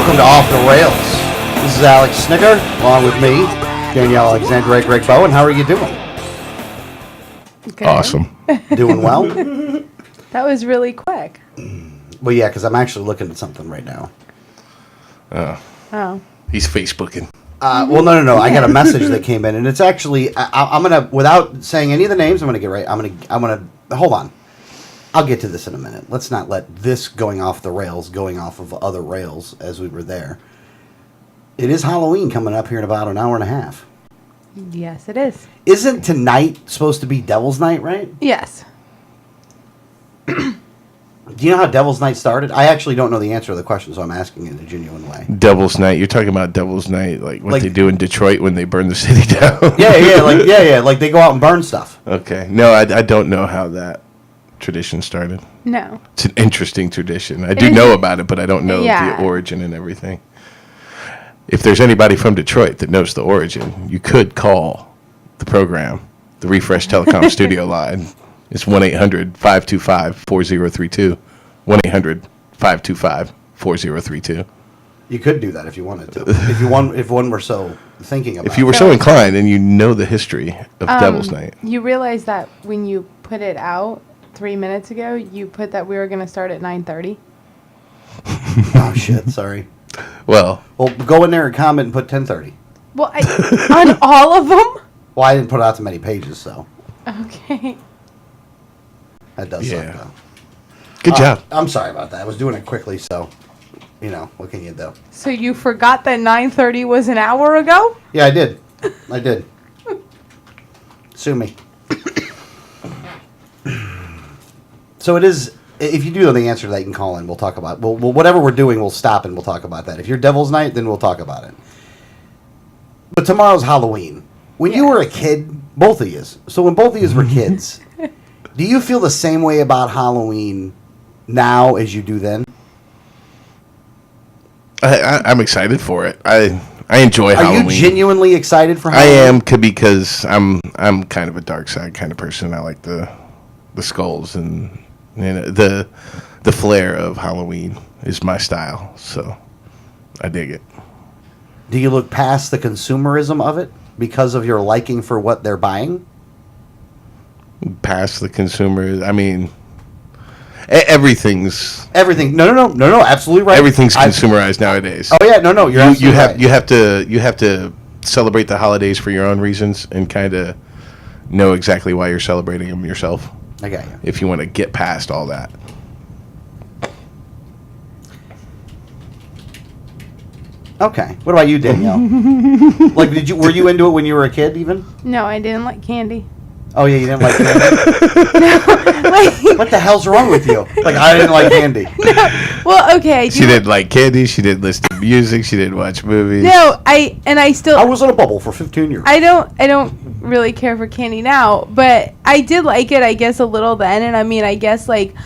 Welcome to Off the Rails. This is Alex Snicker, along with me, Danielle Alexandre, Greg Bowen. How are you doing? Good. Awesome. Doing well? That was really quick. Well, yeah, because I'm actually looking at something right now. Oh. He's Facebooking. Well, no. I got a message that came in, and it's actually I'm gonna, without saying any of the names, I'm gonna hold on. I'll get to this in a minute. Let's not let this going off the rails going off of other rails as we were there. It is Halloween coming up here in about an hour and a half. Yes, it is. Isn't tonight supposed to be Devil's Night, right? Yes. Do you know how Devil's Night started? I actually don't know the answer to the question, so I'm asking in a genuine way. Devil's Night. You're talking about Devil's Night, like what they do in Detroit when they burn the city down. Yeah, like they go out and burn stuff. Okay. No, I don't know how that tradition started. No. It's an interesting tradition. I do know about it, but I don't know the origin and everything. If there's anybody from Detroit that knows the origin, you could call the program, the Refresh Telecom studio line. It's 1-800-525-4032. 1-800-525-4032. You could do that if you wanted to. If one were so thinking about it. If you were so inclined and you know the history of Devil's Night. You realize that when you put it out 3 minutes ago, you put that we were going to start at 9:30? Oh, shit, sorry. Well, go in there and comment and put 10:30. Well, on all of them? Well, I didn't put out too many pages, so. Okay. That does suck, though. Good job. I'm sorry about that. I was doing it quickly, so, what can you do? So you forgot that 9:30 was an hour ago? Yeah, I did. Sue me. So it is, if you do know the answer to that, you can call in. We'll talk about it. Well, whatever we're doing, we'll stop and we'll talk about that. If you're Devil's Night, then we'll talk about it. But tomorrow's Halloween. When you were a kid, both of you, so when both of you were kids, do you feel the same way about Halloween now as you do then? I'm excited for it. I enjoy Halloween. Are you genuinely excited for Halloween? I am because I'm kind of a dark side kind of person. I like the skulls and the flair of Halloween is my style. So I dig it. Do you look past the consumerism of it because of your liking for what they're buying? Past the consumer, I mean, everything's No, absolutely right. Everything's consumerized nowadays. Oh yeah, no, you're absolutely right. You have to celebrate the holidays for your own reasons and kind of know exactly why you're celebrating them yourself. I got you. If you want to get past all that. Okay. What about you, Danielle? Like, were you into it when you were a kid, even? No, I didn't like candy. Oh yeah, you didn't like candy. What the hell's wrong with you? Like, I didn't like candy. No. Well, okay. She didn't like candy. She didn't listen to music. She didn't watch movies. No, I was in a bubble for 15 years. I don't really care for candy now, but I did like it, I guess, a little then. And I mean, I guess like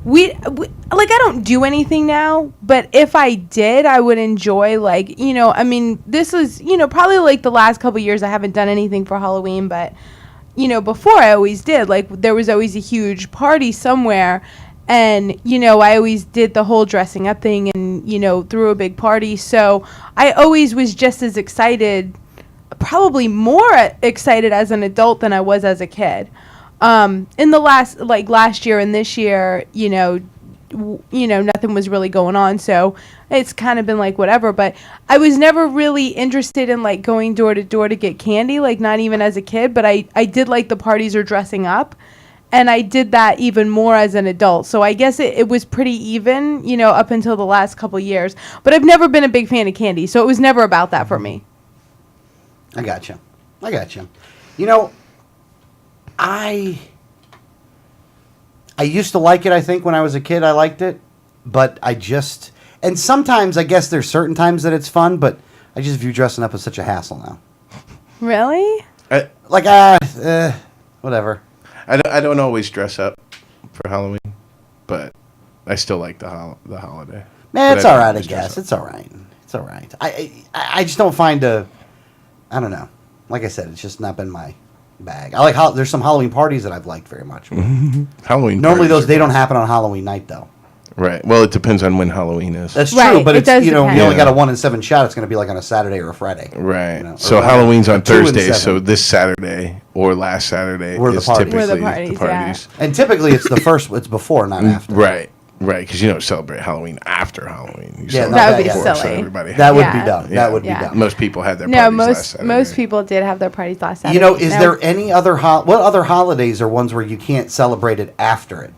we like, I don't do anything now, but if I did, I would enjoy, like, I mean, this is, probably like the last couple years I haven't done anything for Halloween, but, before I always did. Like, there was always a huge party somewhere, and, I always did the whole dressing up thing and, threw a big party. So I always was just as excited, probably more excited as an adult than I was as a kid. In the last year and this year, nothing was really going on, so it's kind of been like whatever. But I was never really interested in like going door to door to get candy, like not even as a kid. But I did like the parties or dressing up, and I did that even more as an adult. So I guess it was pretty even, up until the last couple years. But I've never been a big fan of candy, so it was never about that for me. I got you. I used to like it, I think, when I was a kid. I liked it, but and sometimes, I guess there's certain times that it's fun, but I just view dressing up as such a hassle now. Really? Whatever. I don't always dress up for Halloween, but I still like the holiday. Man, it's all right, I guess. It's all right. I just don't find I don't know. Like I said, it's just not been my bag. I like there's some Halloween parties that I've liked very much. Halloween. Normally they don't happen on Halloween night though. Right. Well, it depends on when Halloween is. That's Right, true, but it it's does you depend. only got a Yeah. 1 in 7 shot. It's going to be like on a Saturday or a Friday. Right. You know, So or Halloween's on 2 in Thursday. 7. So this Saturday or last Saturday Were the is parties. typically Were the parties, yeah. And typically it's the first. It's before, not after. Right. Right. Because you don't celebrate Halloween after Halloween. You Yeah, celebrate no, that would be before, so silly. everybody That would Yeah. be dumb. Yeah. That would Yeah. be dumb. most people had their No, parties last Saturday. most people did have their parties last Saturday. You know, is Now- there any other what other holidays are ones where you can't celebrate it after it?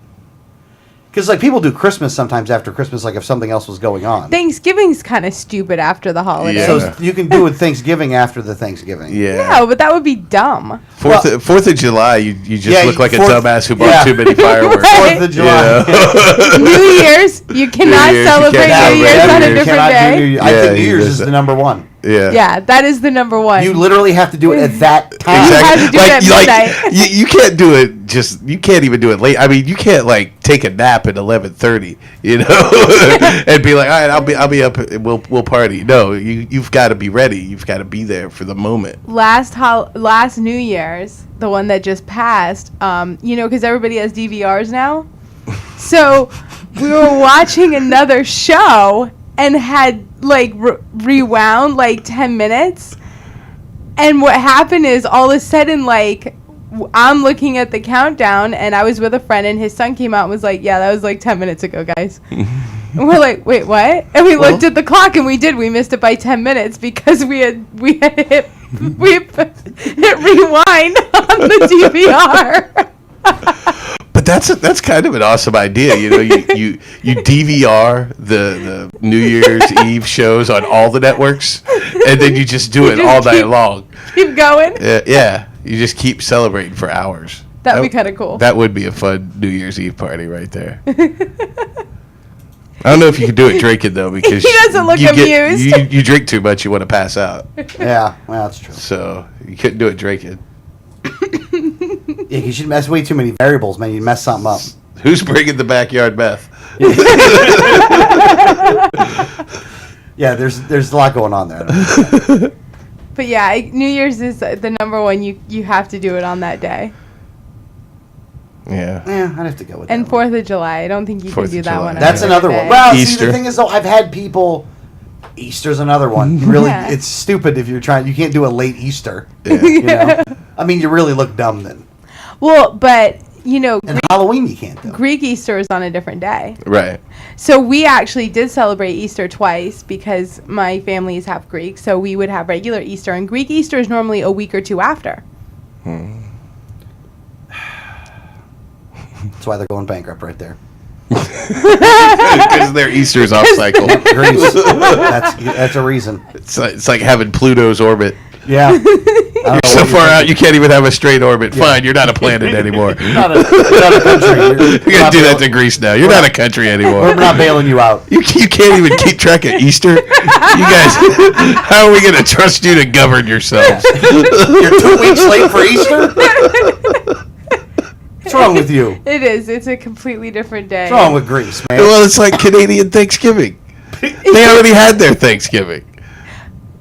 Because like people do Christmas sometimes after Christmas, like if something else was going on. Thanksgiving's kind of stupid after the holiday. Yeah. So you can do it Thanksgiving after the Thanksgiving. Yeah. No, but that would be dumb. Fourth of July, you just Yeah, look like a Fourth- dumbass who bought yeah. too many fireworks. Right. 4th of July. New Year's, you cannot Year's, you celebrate can't New Year's celebrate on New a Year's. different Cannot do New day. Year- I Yeah, think New you Year's just- is the number one. Yeah. Yeah, that is the number one. You literally have to do it at that time. Exactly. have to do it at midnight. you can't do it you can't even do it late. I mean, you can't like take a nap at 11:30, you know, and be like, all right, I'll be up. We'll party. No, you've got to be ready. You've got to be there for the moment. Last New Year's, the one that just passed, because everybody has DVRs now. So we were watching another show and had like rewound like 10 minutes. And what happened is all of a sudden, like, I'm looking at the countdown and I was with a friend and his son came out and was like, yeah, that was like 10 minutes ago, guys. And we're like, wait, what? And we looked at the clock and we missed it by 10 minutes because we had hit rewind on the DVR. But that's kind of an awesome idea, you know. You DVR the New Year's Eve shows on all the networks, and then you just do it just all night keep- long. Keep going. Yeah, you just keep celebrating for hours. That'd be kind of cool. That would be a fun New Year's Eve party right there. I don't know if you can do it drinking though, because He doesn't look amused. You drink too much, you want to pass out. Yeah, well, that's true. So you couldn't do it drinking. Yeah, you should mess way too many variables, man. You mess something up. Who's bringing the backyard meth? Yeah, there's a lot going on there. But yeah, New Year's is the number one. You have to do it on that day. Yeah. Yeah, I'd have to go with And that. one. 4th of July, I don't think you can 4th do of that July. one. on That's a another different one. day. Well, see, Easter. the thing is, though, I've had people. Easter's another one. You really, Yeah. it's stupid if you're trying. You can't do a late Easter. Yeah. You know, I mean, you really look dumb then. Well, but And Halloween, you can't do. Greek Easter is on a different day. Right. So we actually did celebrate Easter twice because my family is half Greek. So we would have regular Easter, and Greek Easter is normally a week or two after. That's why they're going bankrupt right there. Because their Easter's off cycle. Greece. That's a reason. It's like having Pluto's orbit. Yeah. I don't know You're so what far out, thinking. you can't even have a straight orbit. Fine, you're not a planet anymore. You're not a country. You're gonna not do that bail- to Greece now. You're not a country We're anymore. not bailing you out. You can't even keep track of Easter. You guys, how are we gonna trust you to govern yourselves? You're 2 weeks late for Easter? What's wrong with you? It is. It's a completely different day. What's wrong with Greece, man? Well, it's like Canadian Thanksgiving. They already had their Thanksgiving.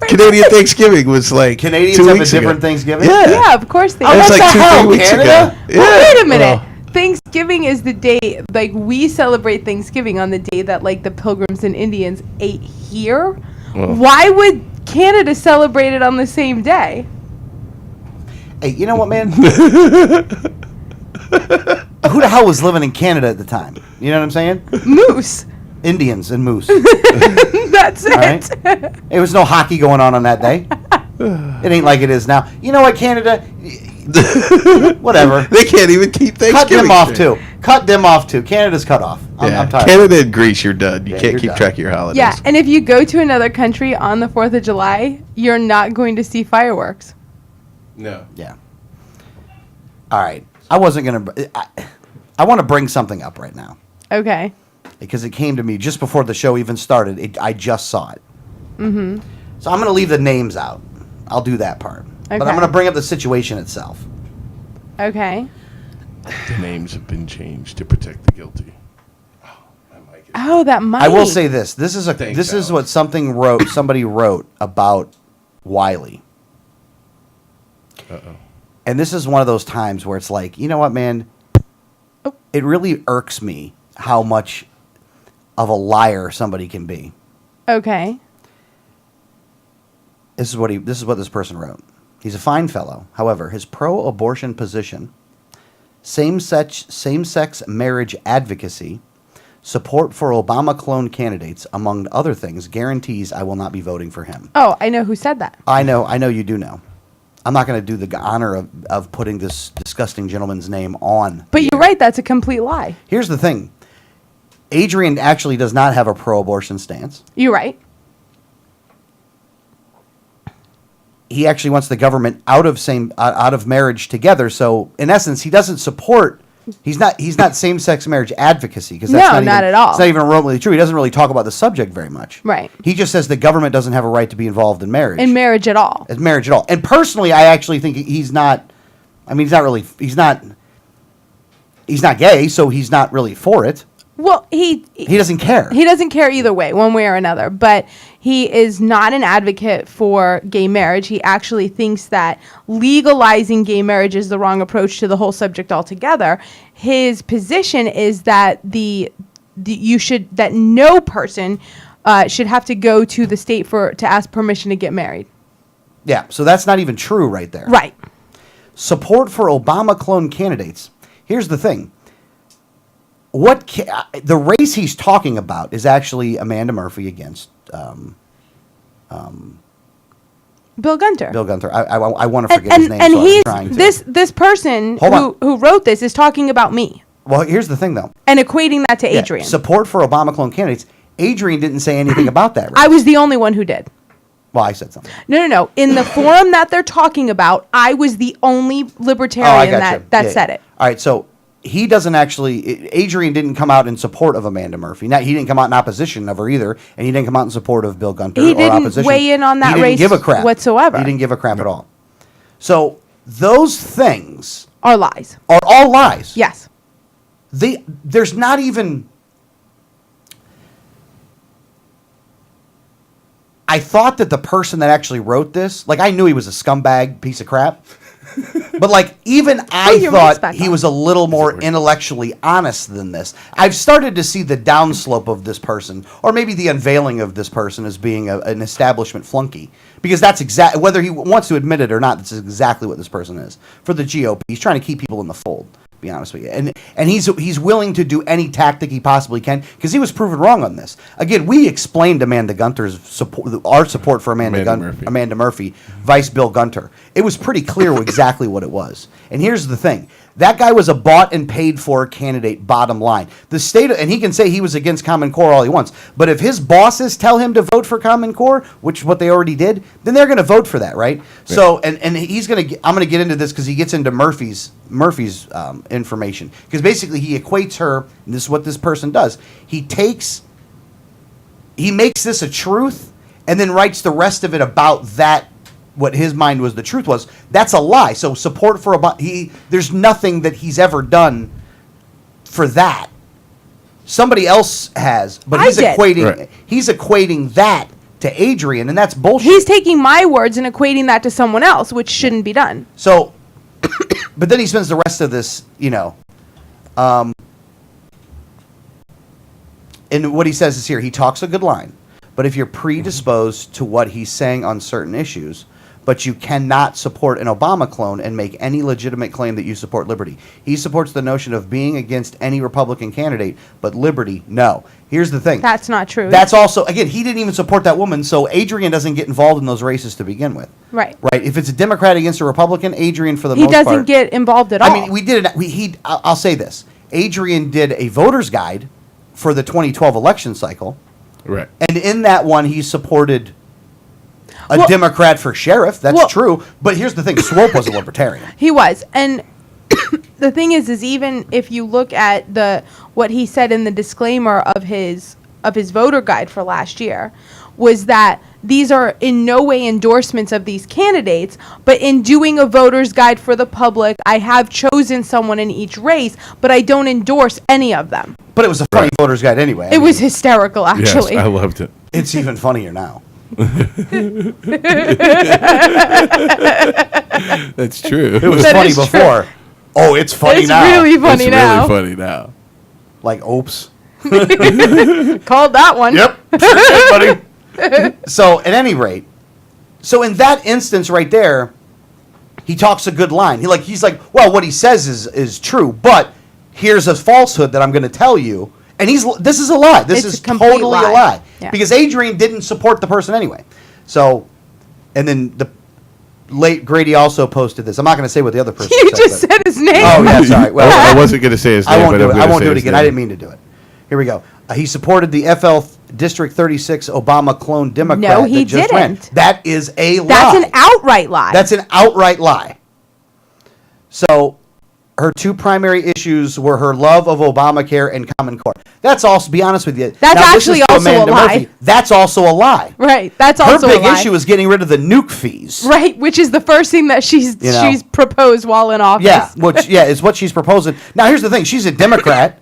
Canadian Thanksgiving was like Canadians 2 have a weeks different ago. Thanksgiving? Yeah. Yeah, of course they Oh, do. It's what like the 2-3 hell, weeks Canada? ago. Yeah. Wait a minute. Oh. Thanksgiving is the day, like, we celebrate Thanksgiving on the day that, like, the Pilgrims and Indians ate here. Well. Why would Canada celebrate it on the same day? Hey, you know what, man? Who the hell was living in Canada at the time? You know what I'm saying? Moose. Indians and moose. That's it. All right. There was no hockey going on that day. It ain't like it is now. You know what, Canada? Whatever. They can't even keep Thanksgiving. Cut them off, straight. too. Cut them off, too. Canada's cut off. Yeah. I'm tired. Canada and Greece, you're done. You Yeah, can't you're keep done. track of your holidays. Yeah, and if you go to another country on the 4th of July, you're not going to see fireworks. No. Yeah. All right. I wasn't going to... I want to bring something up right now. Okay. Because it came to me just before the show even started. I just saw it. Mm-hmm. So I'm going to leave the names out. I'll do that part. But Okay. I'm going to bring up the situation itself. Okay. The names have been changed to protect the guilty. Oh, that might. I will say this. This is Thanks, this is Alex. what somebody wrote about Wiley. Uh-oh. And this is one of those times where it's like, you know what, man? Oh. It really irks me how much of a liar somebody can be. Okay. This is what this person wrote. He's a fine fellow. However, his pro-abortion position, same-sex marriage advocacy, support for Obama clone candidates, among other things, guarantees I will not be voting for him. Oh, I know who said that. I know you do know. I'm not going to do the honor of putting this disgusting gentleman's name on. But you're right, that's a complete lie. Here's the thing. Adrian actually does not have a pro-abortion stance. You're right. He actually wants the government out of marriage together. So in essence, he doesn't support. He's not same-sex marriage advocacy, because that's not at all. It's not even remotely true. He doesn't really talk about the subject very much. Right. He just says the government doesn't have a right to be involved in marriage. In marriage at all. As marriage at all. And personally, I actually think he's not. I mean, he's not gay, so he's not really for it. Well, he doesn't care. He doesn't care either way, one way or another. But he is not an advocate for gay marriage. He actually thinks that legalizing gay marriage is the wrong approach to the whole subject altogether. His position is that that no person should have to go to the state to ask permission to get married. Yeah, so that's not even true right there. Right. Support for Obama clone candidates. Here's the thing. The race he's talking about is actually Amanda Murphy against Bill Gunter. Bill Gunter. I want to forget his name. And so he's I'm trying to. this person Hold who wrote this is talking about me Well, here's the thing, though. and equating that to Yeah, Adrian. support for Obama clone candidates. Adrian didn't say anything about that. Race. I was the only one who did. Well, I said something. No. In the forum that they're talking about, I was the only libertarian that said it. All right, so he doesn't actually. Adrian didn't come out in support of Amanda Murphy. He didn't come out in opposition of her either, and he didn't come out in support of Bill Gunter. He or didn't opposition. weigh in on that He didn't race give a crap whatsoever. He didn't give a crap at all. So those things Are lies. are all lies. Yes. There's not even. I thought that the person that actually wrote this, I knew he was a scumbag piece of crap. But even I your mic's thought back he on. was a little more intellectually honest than this. I've started to see the downslope of this person, or maybe the unveiling of this person as being an establishment flunky. Because that's exactly, whether he wants to admit it or not, that's exactly what this person is. For the GOP, he's trying to keep people in the fold, to be honest with you. And he's willing to do any tactic he possibly can, because he was proven wrong on this. Again, we explained Amanda Gunter's support, our support for Amanda Murphy, Vice Bill Gunter. It was pretty clear exactly what it was. And here's the thing. That guy was a bought and paid for candidate, bottom line. The state, and he can say he was against Common Core all he wants, but if his bosses tell him to vote for Common Core, which is what they already did, then they're going to vote for that, right? Yeah. So, and he's going to, I'm going to get into this because he gets into Murphy's information. Because basically he equates her, and this is what this person does, he makes this a truth, and then writes the rest of it about that, what his mind was the truth was. That's a lie. So support for there's nothing that he's ever done for that. Somebody else has, but he's equating that to Adrian, and that's bullshit. He's taking my words and equating that to someone else, which shouldn't be done. So, but then he spends the rest of this, and what he says is here, he talks a good line, but if you're predisposed to what he's saying on certain issues, but you cannot support an Obama clone and make any legitimate claim that you support liberty. He supports the notion of being against any Republican candidate, but liberty, no. Here's the thing. That's not true. That's also, again, he didn't even support that woman, so Adrian doesn't get involved in those races to begin with. Right. Right. If it's a Democrat against a Republican, Adrian, for the most part. He doesn't get involved at all. I mean, we did it. I'll say this. Adrian did a voter's guide for the 2012 election cycle. Right. And in that one, he supported a Democrat for sheriff. That's true. But here's the thing. Swope was a libertarian. He was. And the thing is even if you look at what he said in the disclaimer of his voter guide for last year, was that these are in no way endorsements of these candidates, but in doing a voter's guide for the public, I have chosen someone in each race, but I don't endorse any of them. But it was a funny voter's guide anyway. It was hysterical, actually. Yes, I loved it. It's even funnier now. That's true. It was That funny is before. true. Oh, it's funny It's now. really funny it's now. really funny now. Like, oops. Called that one. Yep. Sure did, buddy. So, at any rate, so in that instance right there, he talks a good line. He's like, well, what he says is true, but here's a falsehood that I'm going to tell you. And this is a lie. This It's is a complete totally a lie. lie. Yeah. Because Adrian didn't support the person anyway. So, and then the late Grady also posted this. I'm not going to say what the other person You said. just but- said his name. Oh, yeah, sorry. Well, I wasn't going to say his name, I won't but do I'm it. going I to won't say do it his again. name. I didn't mean to do it. Here we go. He supported the FL District 36 Obama clone Democrat. No, he that just ran. didn't. That is a lie. That's an outright lie. That's an outright lie. So, her two primary issues were her love of Obamacare and Common Core. That's also, to be honest with you. That's now, this actually is to also a Amanda lie. Murphy. That's also a lie. right. That's Her also big a lie. issue is getting rid of the nuke fees. Right, which is the first thing that she's You know. proposed while in office. Yeah, which is what she's proposing. Now, here's the thing: she's a Democrat,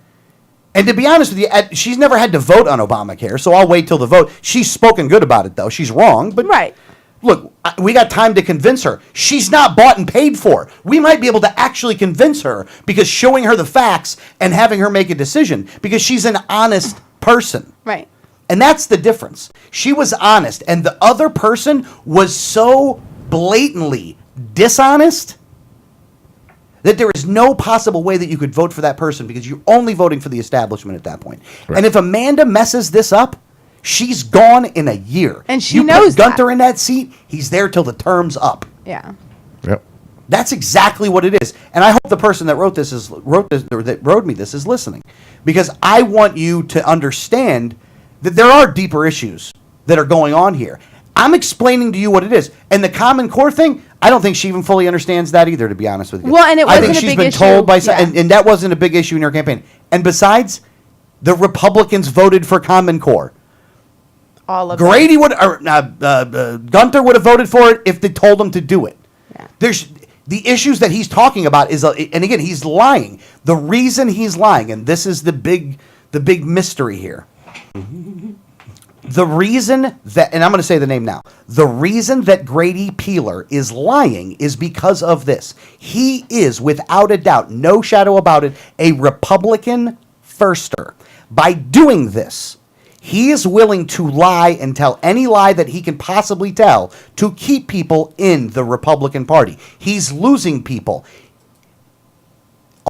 and to be honest with you, she's never had to vote on Obamacare. So I'll wait till the vote. She's spoken good about it, though. She's wrong, but Right. look, we got time to convince her. She's not bought and paid for. We might be able to actually convince her because showing her the facts and having her make a decision because she's an honest person. Right. And that's the difference. She was honest, and the other person was so blatantly dishonest that there is no possible way that you could vote for that person because you're only voting for the establishment at that point. Right. And if Amanda messes this up, she's gone in a year. And she you knows put Gunter that. in that seat, he's there till the term's up. Yeah. Yep. That's exactly what it is. And I hope the person that wrote me this is listening. Because I want you to understand that there are deeper issues that are going on here. I'm explaining to you what it is. And the Common Core thing, I don't think she even fully understands that either, to be honest with you. Well, and it I think wasn't a she's big been issue. told by Yeah. and that wasn't a big issue in her campaign. And besides, the Republicans voted for Common Core. All of Grady would, or Gunter would have voted for it if they told him to do it. Yeah. There's the issues that he's talking about is, and again, he's lying. The reason he's lying, and this is the big mystery here. The reason that, and I'm going to say the name now. The reason that Grady Peeler is lying is because of this. He is, without a doubt, no shadow about it, a Republican firster. By doing this, he is willing to lie and tell any lie that he can possibly tell to keep people in the Republican Party. He's losing people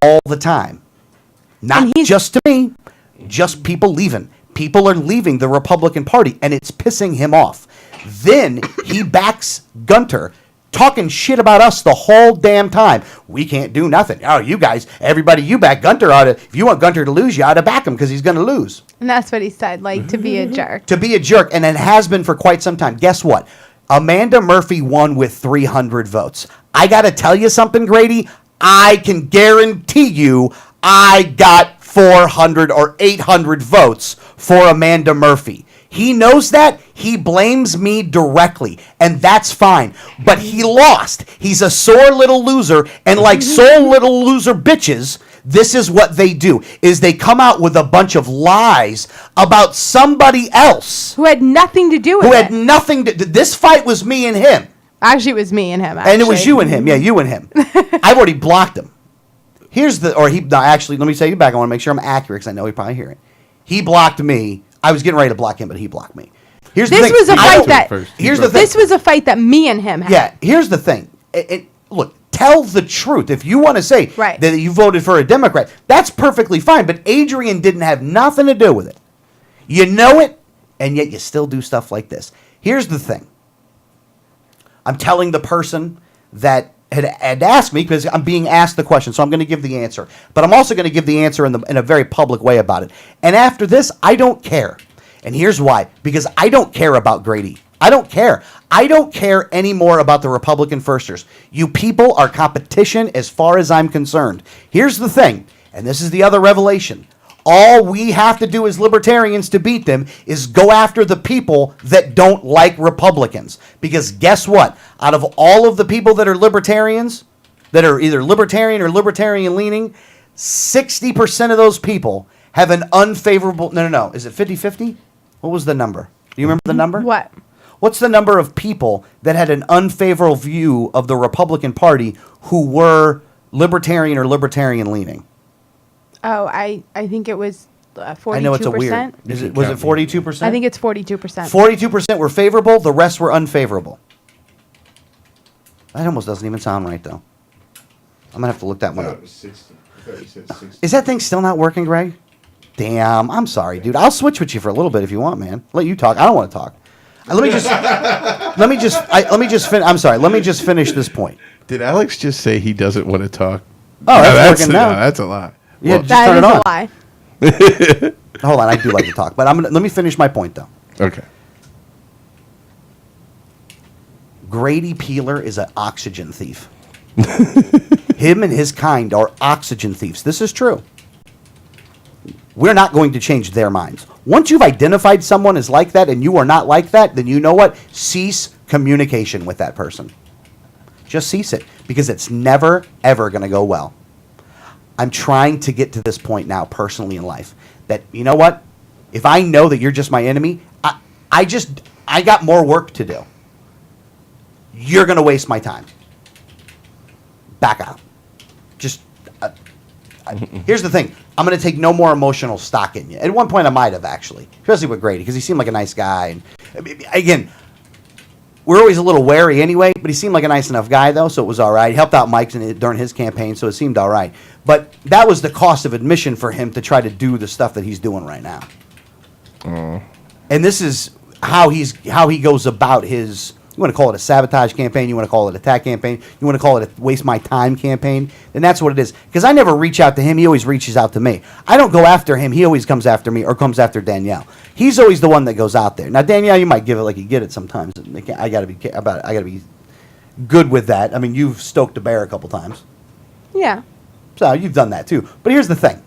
all the time. Not And he's- just to me, just people leaving. People are leaving the Republican Party, and it's pissing him off. Then he backs Gunter, talking shit about us the whole damn time. We can't do nothing. Oh, you guys, everybody, you back Gunter ought to. If you want Gunter to lose, you ought to back him because he's going to lose. And that's what he said, like, to be a jerk. To be a jerk, and it has been for quite some time. Guess what? Amanda Murphy won with 300 votes. I got to tell you something, Grady. I can guarantee you I got 400 or 800 votes for Amanda Murphy. He knows that. He blames me directly, and that's fine. But he lost. He's a sore little loser, and like sore little loser bitches, this is what they do, is they come out with a bunch of lies about somebody else Who had nothing to do with who it. had nothing to. This fight was me and him, Actually, it was me and him. and it was actually. you and him. Yeah, you and him. I've already blocked him. Here's the, or he. No, actually, let me say it back. I want to make sure I'm accurate because I know he probably hear it. He blocked me. I was getting ready to block him, but he blocked me. Here's the This thing. was a I fight don't- that. First. Here's the thing. This was a fight that me and him had. Yeah, here's the thing. Look, tell the truth. If you want to say Right. that you voted for a Democrat, that's perfectly fine. But Adrian didn't have nothing to do with it. You know it, and yet you still do stuff like this. Here's the thing. I'm telling the person that had asked me, because I'm being asked the question, so I'm going to give the answer. But I'm also going to give the answer in a very public way about it. And after this, I don't care. And here's why. Because I don't care about Grady. I don't care. I don't care anymore about the Republican firsters. You people are competition as far as I'm concerned. Here's the thing, and this is the other revelation. All we have to do as libertarians to beat them is go after the people that don't like Republicans. Because guess what? Out of all of the people that are libertarians, that are either libertarian or libertarian leaning, 60% of those people have an unfavorable... No. Is it 50-50? What was the number? Do you remember the number? What? What's the number of people that had an unfavorable view of the Republican Party who were libertarian or libertarian leaning? Oh, I think it was 42%. I know it's a weird. Was it 42%? I think it's 42%. 42% were favorable. The rest were unfavorable. That almost doesn't even sound right, though. I'm gonna have to look that one up. It was 60. I thought you said 60. Is that thing still not working, Greg? Damn, I'm sorry, dude. I'll switch with you for a little bit if you want, man. Let you talk. I don't want to talk. Let me just finish this point. Did Alex just say he doesn't want to talk? Oh, that's working now. No, that's a lie. Yeah, just That turn is it a on. lie. Hold on, I do like to talk, but let me finish my point though. Okay. Grady Peeler is an oxygen thief. Him and his kind are oxygen thieves. This is true. We're not going to change their minds. Once you've identified someone as like that and you are not like that, then you know what? Cease communication with that person. Just cease it, because it's never, ever going to go well. I'm trying to get to this point now personally in life that, you know what? If I know that you're just my enemy, I got more work to do. You're going to waste my time. Back out. Just, here's the thing. I'm going to take no more emotional stock in you. At one point I might have, actually, especially with Grady, because he seemed like a nice guy. And again, we're always a little wary anyway, but he seemed like a nice enough guy, though, so it was all right. He helped out Mike during his campaign, so it seemed all right. But that was the cost of admission for him to try to do the stuff that he's doing right now. And this is how he goes about his, you want to call it a sabotage campaign, you want to call it an attack campaign, you want to call it a waste my time campaign, then that's what it is. Because I never reach out to him, he always reaches out to me. I don't go after him, he always comes after me or comes after Danielle. He's always the one that goes out there. Now Danielle, you might give it like you get it sometimes. I gotta be good with that. I mean, you've stoked a bear a couple times. Yeah. So you've done that too. But here's the thing.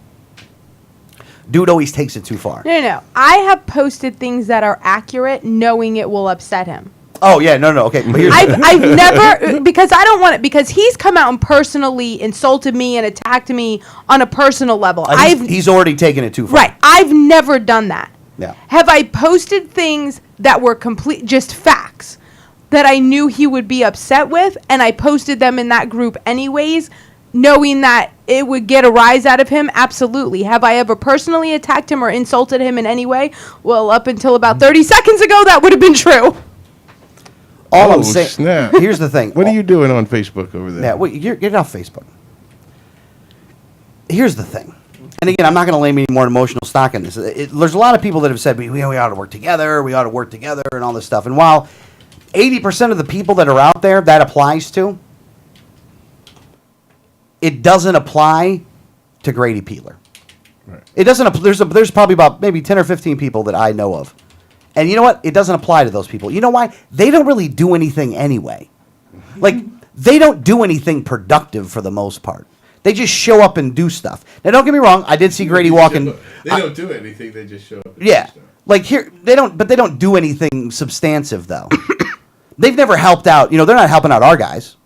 Dude always takes it too far. No. I have posted things that are accurate knowing it will upset him. Oh yeah, no, okay. But here's I've never, because I don't want it, because he's come out and personally insulted me and attacked me on a personal level. he's already taken it too far. Right. I've never done that. Yeah. Have I posted things that were just facts that I knew he would be upset with, and I posted them in that group anyways, knowing that it would get a rise out of him? Absolutely. Have I ever personally attacked him or insulted him in any way? Well, up until about 30 seconds ago, that would have been true. All I'm saying, snap. here's the thing. What are you doing on Facebook over there? Yeah, well, get off Facebook. Here's the thing. And again, I'm not going to lay any more emotional stock in this. There's a lot of people that have said, we ought to work together, and all this stuff. And while 80% of the people that are out there that applies to, it doesn't apply to Grady Peeler. Right. It doesn't. There's probably about maybe 10 or 15 people that I know of. And you know what? It doesn't apply to those people. You know why? They don't really do anything anyway. Like, they don't do anything productive for the most part. They just show up and do stuff. Now, don't get me wrong. I did see Grady walking. They don't do anything. They just show up. And Yeah. do stuff. Like here, they don't do anything substantive, though. They've never helped out. They're not helping out our guys.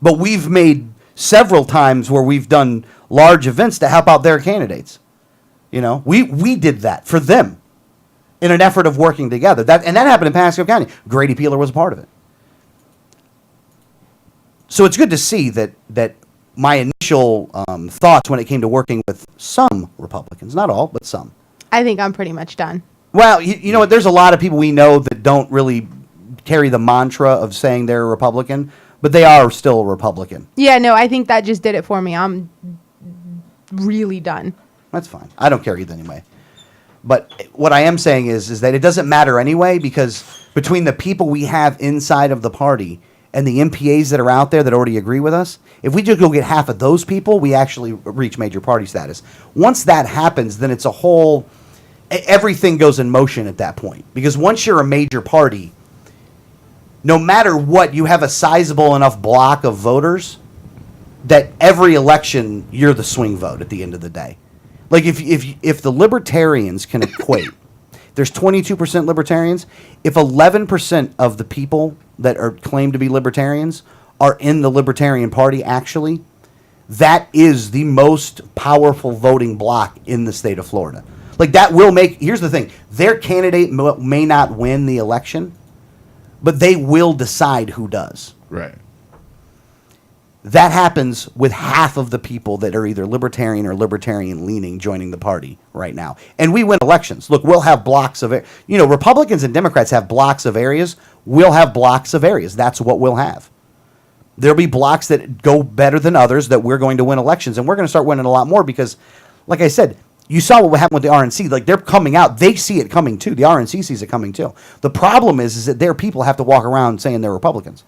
But we've made several times where we've done large events to help out their candidates. We did that for them in an effort of working together. That happened in Pasco County. Grady Peeler was a part of it. So it's good to see that my initial thoughts when it came to working with some Republicans, not all, but some. I think I'm pretty much done. Well, you know what? There's a lot of people we know that don't really carry the mantra of saying they're a Republican, but they are still a Republican. Yeah, no, I think that just did it for me. I'm really done. That's fine. I don't care either anyway. But what I am saying is that it doesn't matter anyway, because between the people we have inside of the party and the MPAs that are out there that already agree with us, if we just go get half of those people, we actually reach major party status. Once that happens, then it's everything goes in motion at that point. Because once you're a major party, no matter what, you have a sizable enough block of voters that every election, you're the swing vote at the end of the day. Like if the libertarians can equate, there's 22% libertarians. If 11% of the people that are claimed to be libertarians are in the Libertarian Party, actually, that is the most powerful voting bloc in the state of Florida. Like that will make. Here's the thing: their candidate may not win the election, but they will decide who does. Right. That happens with half of the people that are either libertarian or libertarian leaning joining the party right now. And we win elections. Look, we'll have blocks of it. You know, Republicans and Democrats have blocks of areas. We'll have blocks of areas. That's what we'll have. There'll be blocks that go better than others that we're going to win elections. And we're going to start winning a lot more because, like I said, you saw what happened with the RNC. Like, they're coming out. They see it coming, too. The RNC sees it coming, too. The problem is that their people have to walk around saying they're Republicans.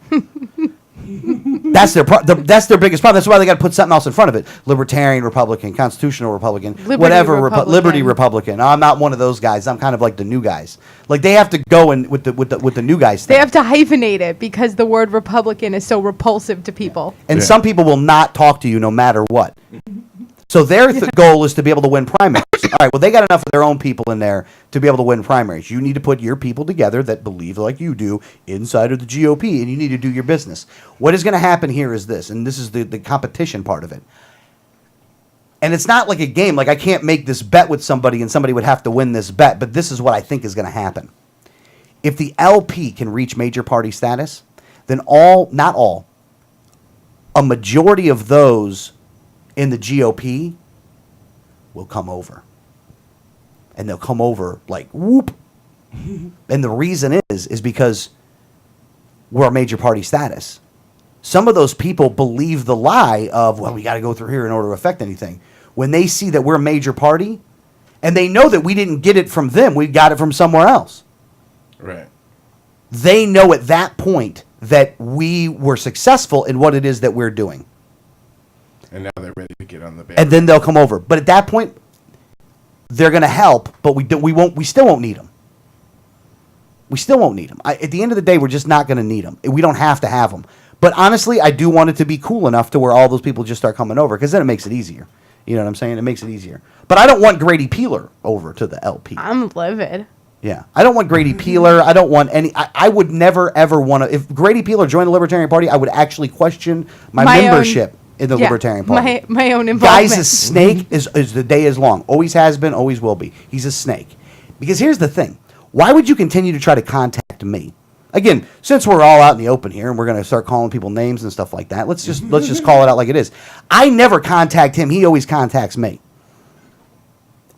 That's their biggest problem. That's why they got to put something else in front of it. Libertarian Republican, Constitutional Republican, Liberty Republican. I'm not one of those guys. I'm kind of like the new guys. Like, they have to go in with the new guys thing. They have to hyphenate it because the word Republican is so repulsive to people. And some people will not talk to you no matter what. So their goal is to be able to win primaries. All right, well, they got enough of their own people in there to be able to win primaries. You need to put your people together that believe like you do inside of the GOP, and you need to do your business. What is going to happen here is this, and this is the competition part of it. And it's not like a game. Like, I can't make this bet with somebody, and somebody would have to win this bet, but this is what I think is going to happen. If the LP can reach major party status, then not all, a majority of those in the GOP will come over. And they'll come over like whoop. And the reason is because we're a major party status. Some of those people believe the lie of, well, we got to go through here in order to affect anything. When they see that we're a major party, and they know that we didn't get it from them, we got it from somewhere else. Right. They know at that point that we were successful in what it is that we're doing. And now they're ready to get on the band. And then they'll come over. But at that point, they're going to help, but we still won't need them. We still won't need them. At the end of the day, we're just not going to need them. We don't have to have them. But honestly, I do want it to be cool enough to where all those people just start coming over, because then it makes it easier. You know what I'm saying? It makes it easier. But I don't want Grady Peeler over to the LP. I'm livid. Yeah. I don't want Grady Peeler. I don't want any. I would never, ever want to. If Grady Peeler joined the Libertarian Party, I would actually question my membership in the Libertarian Party. My own involvement. Guy's a snake is the day is long. Always has been, always will be. He's a snake. Because here's the thing. Why would you continue to try to contact me? Again, since we're all out in the open here and we're going to start calling people names and stuff like that, let's just call it out like it is. I never contact him. He always contacts me.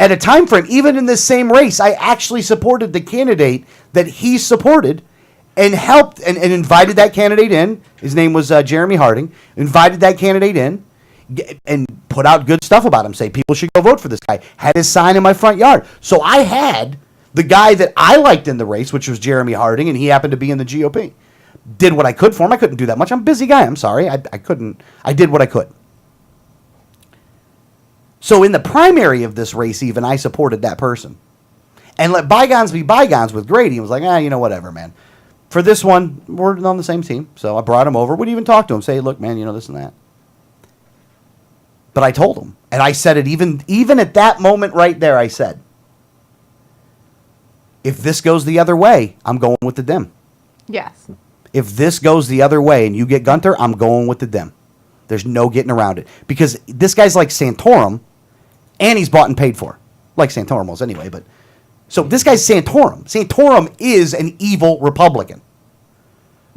At a time frame, even in this same race, I actually supported the candidate that he supported and helped and invited that candidate in. His name was Jeremy Harding. Invited that candidate in and put out good stuff about him. Say people should go vote for this guy. Had his sign in my front yard. So I had the guy that I liked in the race, which was Jeremy Harding, and he happened to be in the GOP. Did what I could for him. I couldn't do that much. I'm a busy guy. I'm sorry. I couldn't. I did what I could. So in the primary of this race, even, I supported that person. And let bygones be bygones with Grady. He was like, whatever, man. For this one, we're on the same team. So I brought him over. Would even talk to him. Say, look, man, this and that. But I told him. And I said it even at that moment right there, I said, if this goes the other way, I'm going with the Dem. Yes. If this goes the other way and you get Gunter, I'm going with the Dem. There's no getting around it. Because this guy's like Santorum, and he's bought and paid for. Like Santorum was anyway, but... So this guy's Santorum. Santorum is an evil Republican.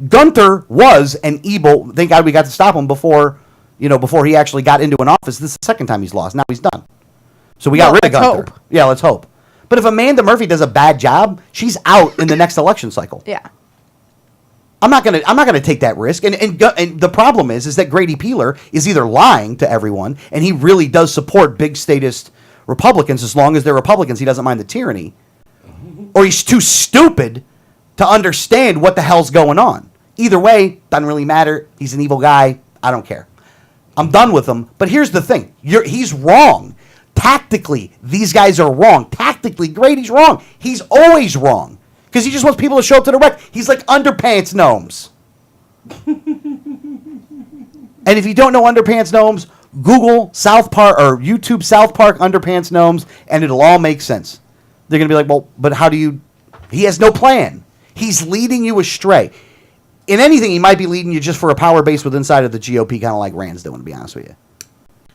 Gunter was an evil... Thank God we got to stop him before he actually got into an office. This is the second time he's lost. Now he's done. So we got rid of Gunter. Hope. Yeah, let's hope. But if Amanda Murphy does a bad job, she's out in the next election cycle. Yeah. I'm not gonna take that risk. And the problem is that Grady Peeler is either lying to everyone, and he really does support big statist Republicans as long as they're Republicans. He doesn't mind the tyranny, or he's too stupid to understand what the hell's going on. Either way, doesn't really matter. He's an evil guy. I don't care. I'm done with him. But here's the thing: he's wrong. Tactically, these guys are wrong. Tactically, Grady's wrong. He's always wrong. Because he just wants people to show up to the rec. He's like Underpants Gnomes. And if you don't know Underpants Gnomes, Google South Park or YouTube South Park Underpants Gnomes, and it'll all make sense. They're going to be like, well, but how do you... He has no plan. He's leading you astray. In anything, he might be leading you just for a power base with inside of the GOP, kind of like Rand's doing, to be honest with you.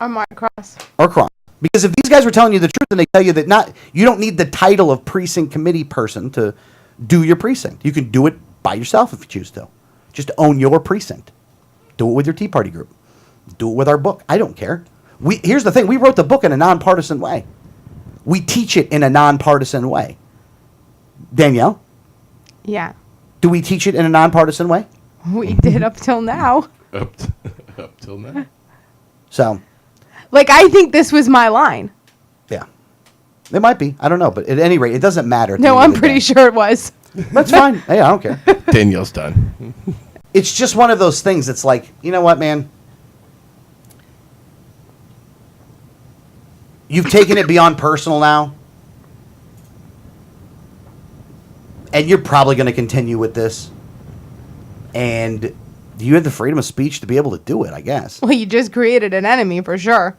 Or Mark Cross. Or Cross. Because if these guys were telling you the truth, and they tell you that you don't need the title of precinct committee person to do your precinct. You can do it by yourself if you choose to. Just own your precinct. Do it with your Tea Party group. Do it with our book. I don't care. Here's the thing. We wrote the book in a nonpartisan way. We teach it in a nonpartisan way. Danielle, Yeah. do we teach it in a nonpartisan way? We did up till now. Up till now. So, Like, I think this was my line. yeah. It might be. I don't know. But at any rate, it doesn't matter. at the No, end of I'm the pretty day. sure it was. That's fine. Hey, I don't care. Danielle's done. It's just one of those things that's like, you know what, man? You've taken it beyond personal now. And you're probably going to continue with this. And you have the freedom of speech to be able to do it, I guess. Well, you just created an enemy for sure.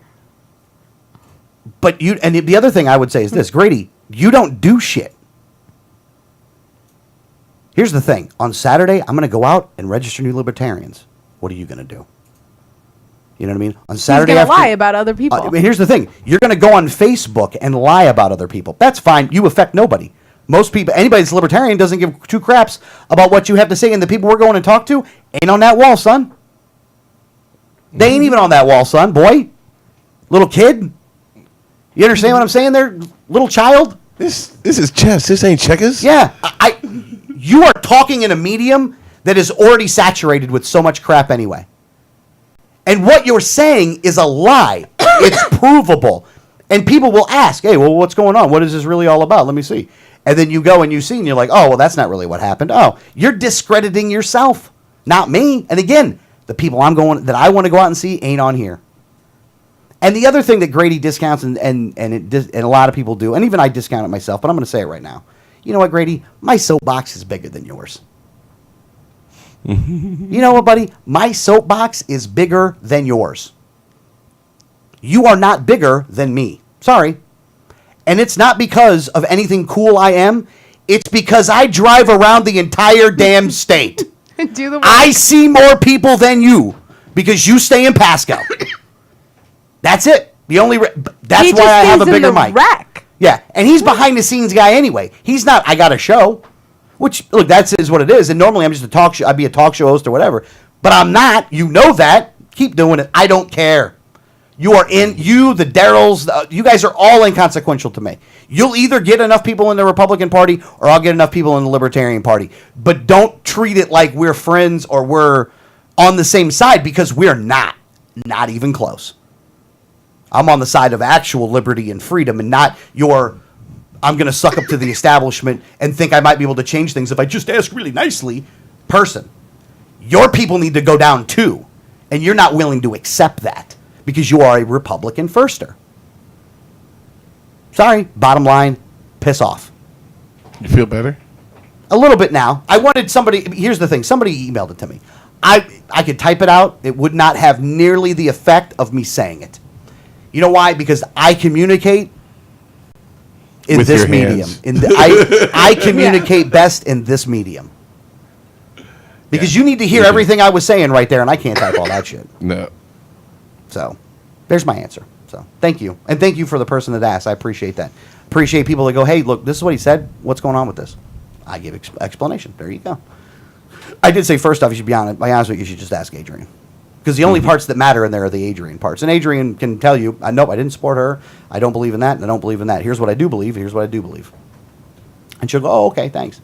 But and the other thing I would say is this, Grady, you don't do shit. Here's the thing. On Saturday, I'm going to go out and register New Libertarians. What are you going to do? You know what I mean? On Saturday, He's going to lie about other people. I mean, here's the thing. You're going to go on Facebook and lie about other people. That's fine. You affect nobody. Most people, anybody that's libertarian doesn't give two craps about what you have to say, and the people we're going to talk to ain't on that wall, son. They ain't even on that wall, son. Boy. Little kid. You understand what I'm saying there? Little child? This is chess. This ain't checkers. Yeah. You are talking in a medium that is already saturated with so much crap anyway. And what you're saying is a lie. It's provable. And people will ask, hey, well, what's going on? What is this really all about? Let me see. And then you go and you see, and you're like, oh, well, that's not really what happened. Oh, you're discrediting yourself, not me. And again, the people that I want to go out and see ain't on here. And the other thing that Grady discounts, and a lot of people do, and even I discount it myself, but I'm going to say it right now. You know what, Grady? My soapbox is bigger than yours. You know what, buddy? My soapbox is bigger than yours. You are not bigger than me. Sorry. And it's not because of anything cool I am. It's because I drive around the entire damn state. Do the work. I see more people than you because you stay in Pasco. That's it. That's why I have a bigger mic. Wreck. Yeah, and he's behind the scenes guy anyway. He's not. I got a show, which look, is what it is. And normally I'm just a talk show. I'd be a talk show host or whatever, but I'm not. You know that. Keep doing it. I don't care. You are in. You, the Darrells, you guys are all inconsequential to me. You'll either get enough people in the Republican Party, or I'll get enough people in the Libertarian Party. But don't treat it like we're friends or we're on the same side, because we're not. Not even close. I'm on the side of actual liberty and freedom, and not your, I'm going to suck up to the establishment and think I might be able to change things if I just ask really nicely person. Your people need to go down too, and you're not willing to accept that because you are a Republican firster. Sorry, bottom line, piss off. You feel better? A little bit now. I wanted somebody, here's the thing, somebody emailed it to me. I could type it out. It would not have nearly the effect of me saying it. You know why? Because I communicate in With this your medium. hands. I communicate best in this medium. Because you need to hear everything I was saying right there, and I can't type all that shit. No. So, there's my answer. So, thank you. And thank you for the person that asked. I appreciate that. Appreciate people that go, hey, look, this is what he said. What's going on with this? I give explanation. There you go. I did say, first off, you should be honest with you, you should just ask Adrian. Because the only parts that matter in there are the Adrian parts. And Adrian can tell you, nope, I didn't support her. I don't believe in that, and I don't believe in that. Here's what I do believe. Here's what I do believe. And she'll go, oh, okay, thanks.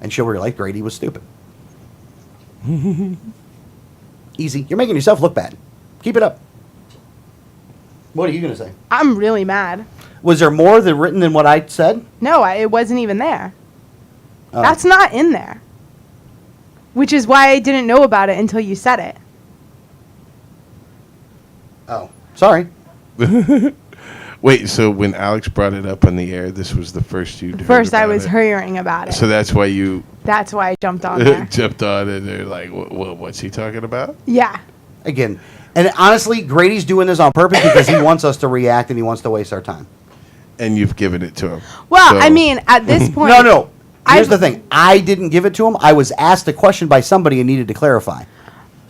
And she'll realize Grady was stupid. Easy. You're making yourself look bad. Keep it up. What are you going to say? I'm really mad. Was there more written than what I said? No, it wasn't even there. Oh. That's not in there. Which is why I didn't know about it until you said it. Oh, sorry. Wait, so when Alex brought it up on the air, this was the first you'd heard First, I about was it? hearing about it. So that's why you That's why I jumped on there. jumped on and they're like, what's he talking about? Yeah. Again, and honestly, Grady's doing this on purpose because he wants us to react and he wants to waste our time. And you've given it to him. Well, So- I mean, at this point. No. Here's I've- the thing. I didn't give it to him. I was asked a question by somebody and needed to clarify.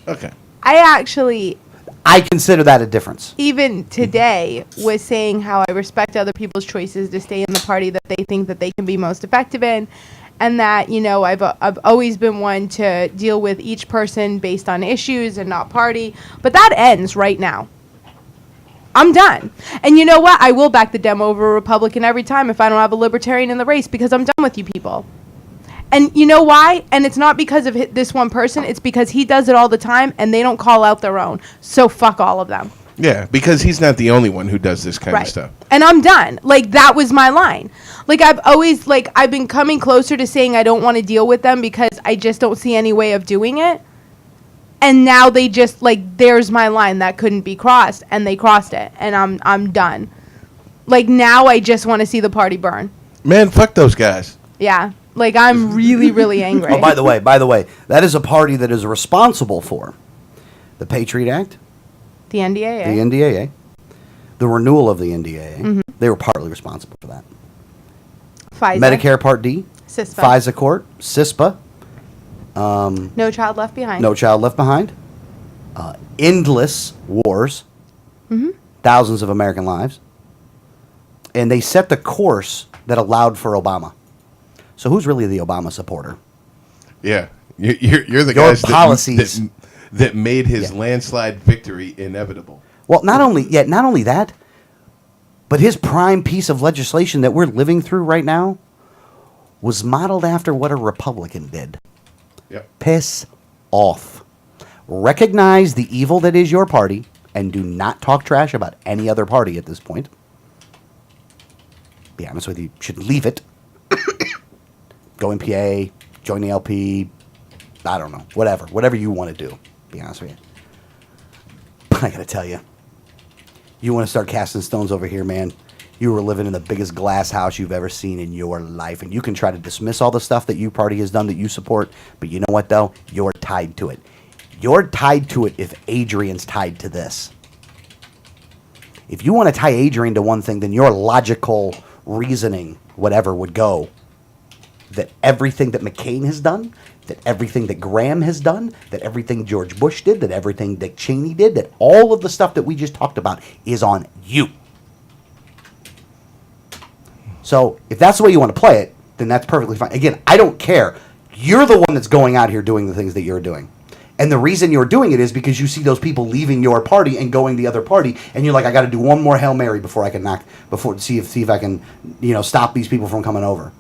Okay. I actually, I consider that a difference. even today, was saying how I respect other people's choices to stay in the party that they think that they can be most effective in. and that, you know, I've always been one to deal with each person based on issues and not party. But that ends right now. I'm done. And you know what? I will back the Dem over a Republican every time if I don't have a Libertarian in the race, because I'm done with you people. And you know why? And it's not because of this one person. It's because he does it all the time, and they don't call out their own. So fuck all of them. Yeah, because he's not the only one who does this kind of stuff. And I'm done. Like, that was my line. Like, I've been coming closer to saying I don't want to deal with them because I just don't see any way of doing it. And now they just, like, there's my line that couldn't be crossed, and they crossed it, and I'm done. Like, now I just want to see the party burn. Man, fuck those guys. Yeah. Like, I'm really, really angry. Oh, by the way, that is a party that is responsible for the Patriot Act, The NDAA. the NDAA, the renewal of the NDAA. They were partly responsible for that. FISA. Medicare Part D, CISPA. FISA Court, CISPA, No Child Left Behind. No Child Left Behind, endless wars, thousands of American lives, and they set the course that allowed for Obama. So who's really the Obama supporter? Yeah, you're the Your guys policies. that made his Yeah. landslide victory inevitable. Well, not only that, but his prime piece of legislation that we're living through right now was modeled after what a Republican did. Yep. Piss off. Recognize the evil that is your party and do not talk trash about any other party at this point. Be honest with you, should leave it. Go in PA, join the LP, I don't know, whatever you want to do, be honest with you. But I gotta tell you, you want to start casting stones over here, man, you were living in the biggest glass house you've ever seen in your life, and you can try to dismiss all the stuff that your party has done that you support, but you know what, though? You're tied to it. You're tied to it if Adrian's tied to this. If you want to tie Adrian to one thing, then your logical reasoning, whatever, would go that everything that McCain has done, that everything that Graham has done, that everything George Bush did, that everything Dick Cheney did, that all of the stuff that we just talked about is on you. So if that's the way you want to play it, then that's perfectly fine. Again, I don't care. You're the one that's going out here doing the things that you're doing. And the reason you're doing it is because you see those people leaving your party and going the other party, and you're like, I got to do one more Hail Mary before I can see if I can, stop these people from coming over.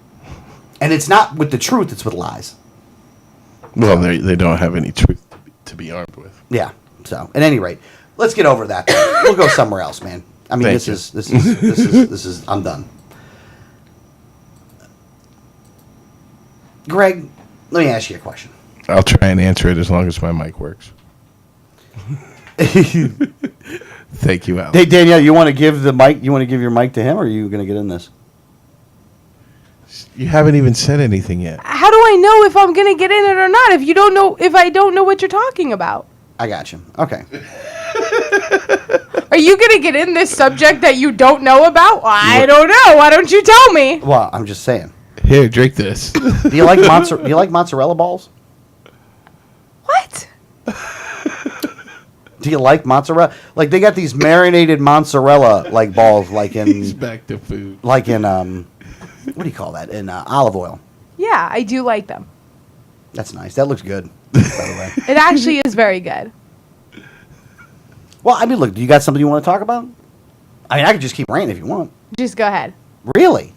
And it's not with the truth, it's with lies. Well, they don't have any truth to be armed with. Yeah. So, at any rate, let's get over that. We'll go somewhere else, man. I mean, Thank this you. is I'm done. Greg, let me ask you a question. I'll try and answer it as long as my mic works. Thank you, Alex. Hey, Danielle, you want to give the mic? You want to give your mic to him, or are you going to get in this? You haven't even said anything yet. How do I know if I'm gonna get in it or not if I don't know what you're talking about? I got you. Okay. Are you gonna get in this subject that you don't know about? I don't know. Why don't you tell me? Well, I'm just saying. Here, drink this. Do you like mozzarella balls? What? Do you like mozzarella? Like they got these marinated mozzarella like balls, like He's in back to food. what do you call that? In olive oil. Yeah, I do like them. That's nice. That looks good, by the way. It actually is very good. Well, I mean, look, do you got something you want to talk about? I mean, I could just keep ranting if you want. Just go ahead. Really?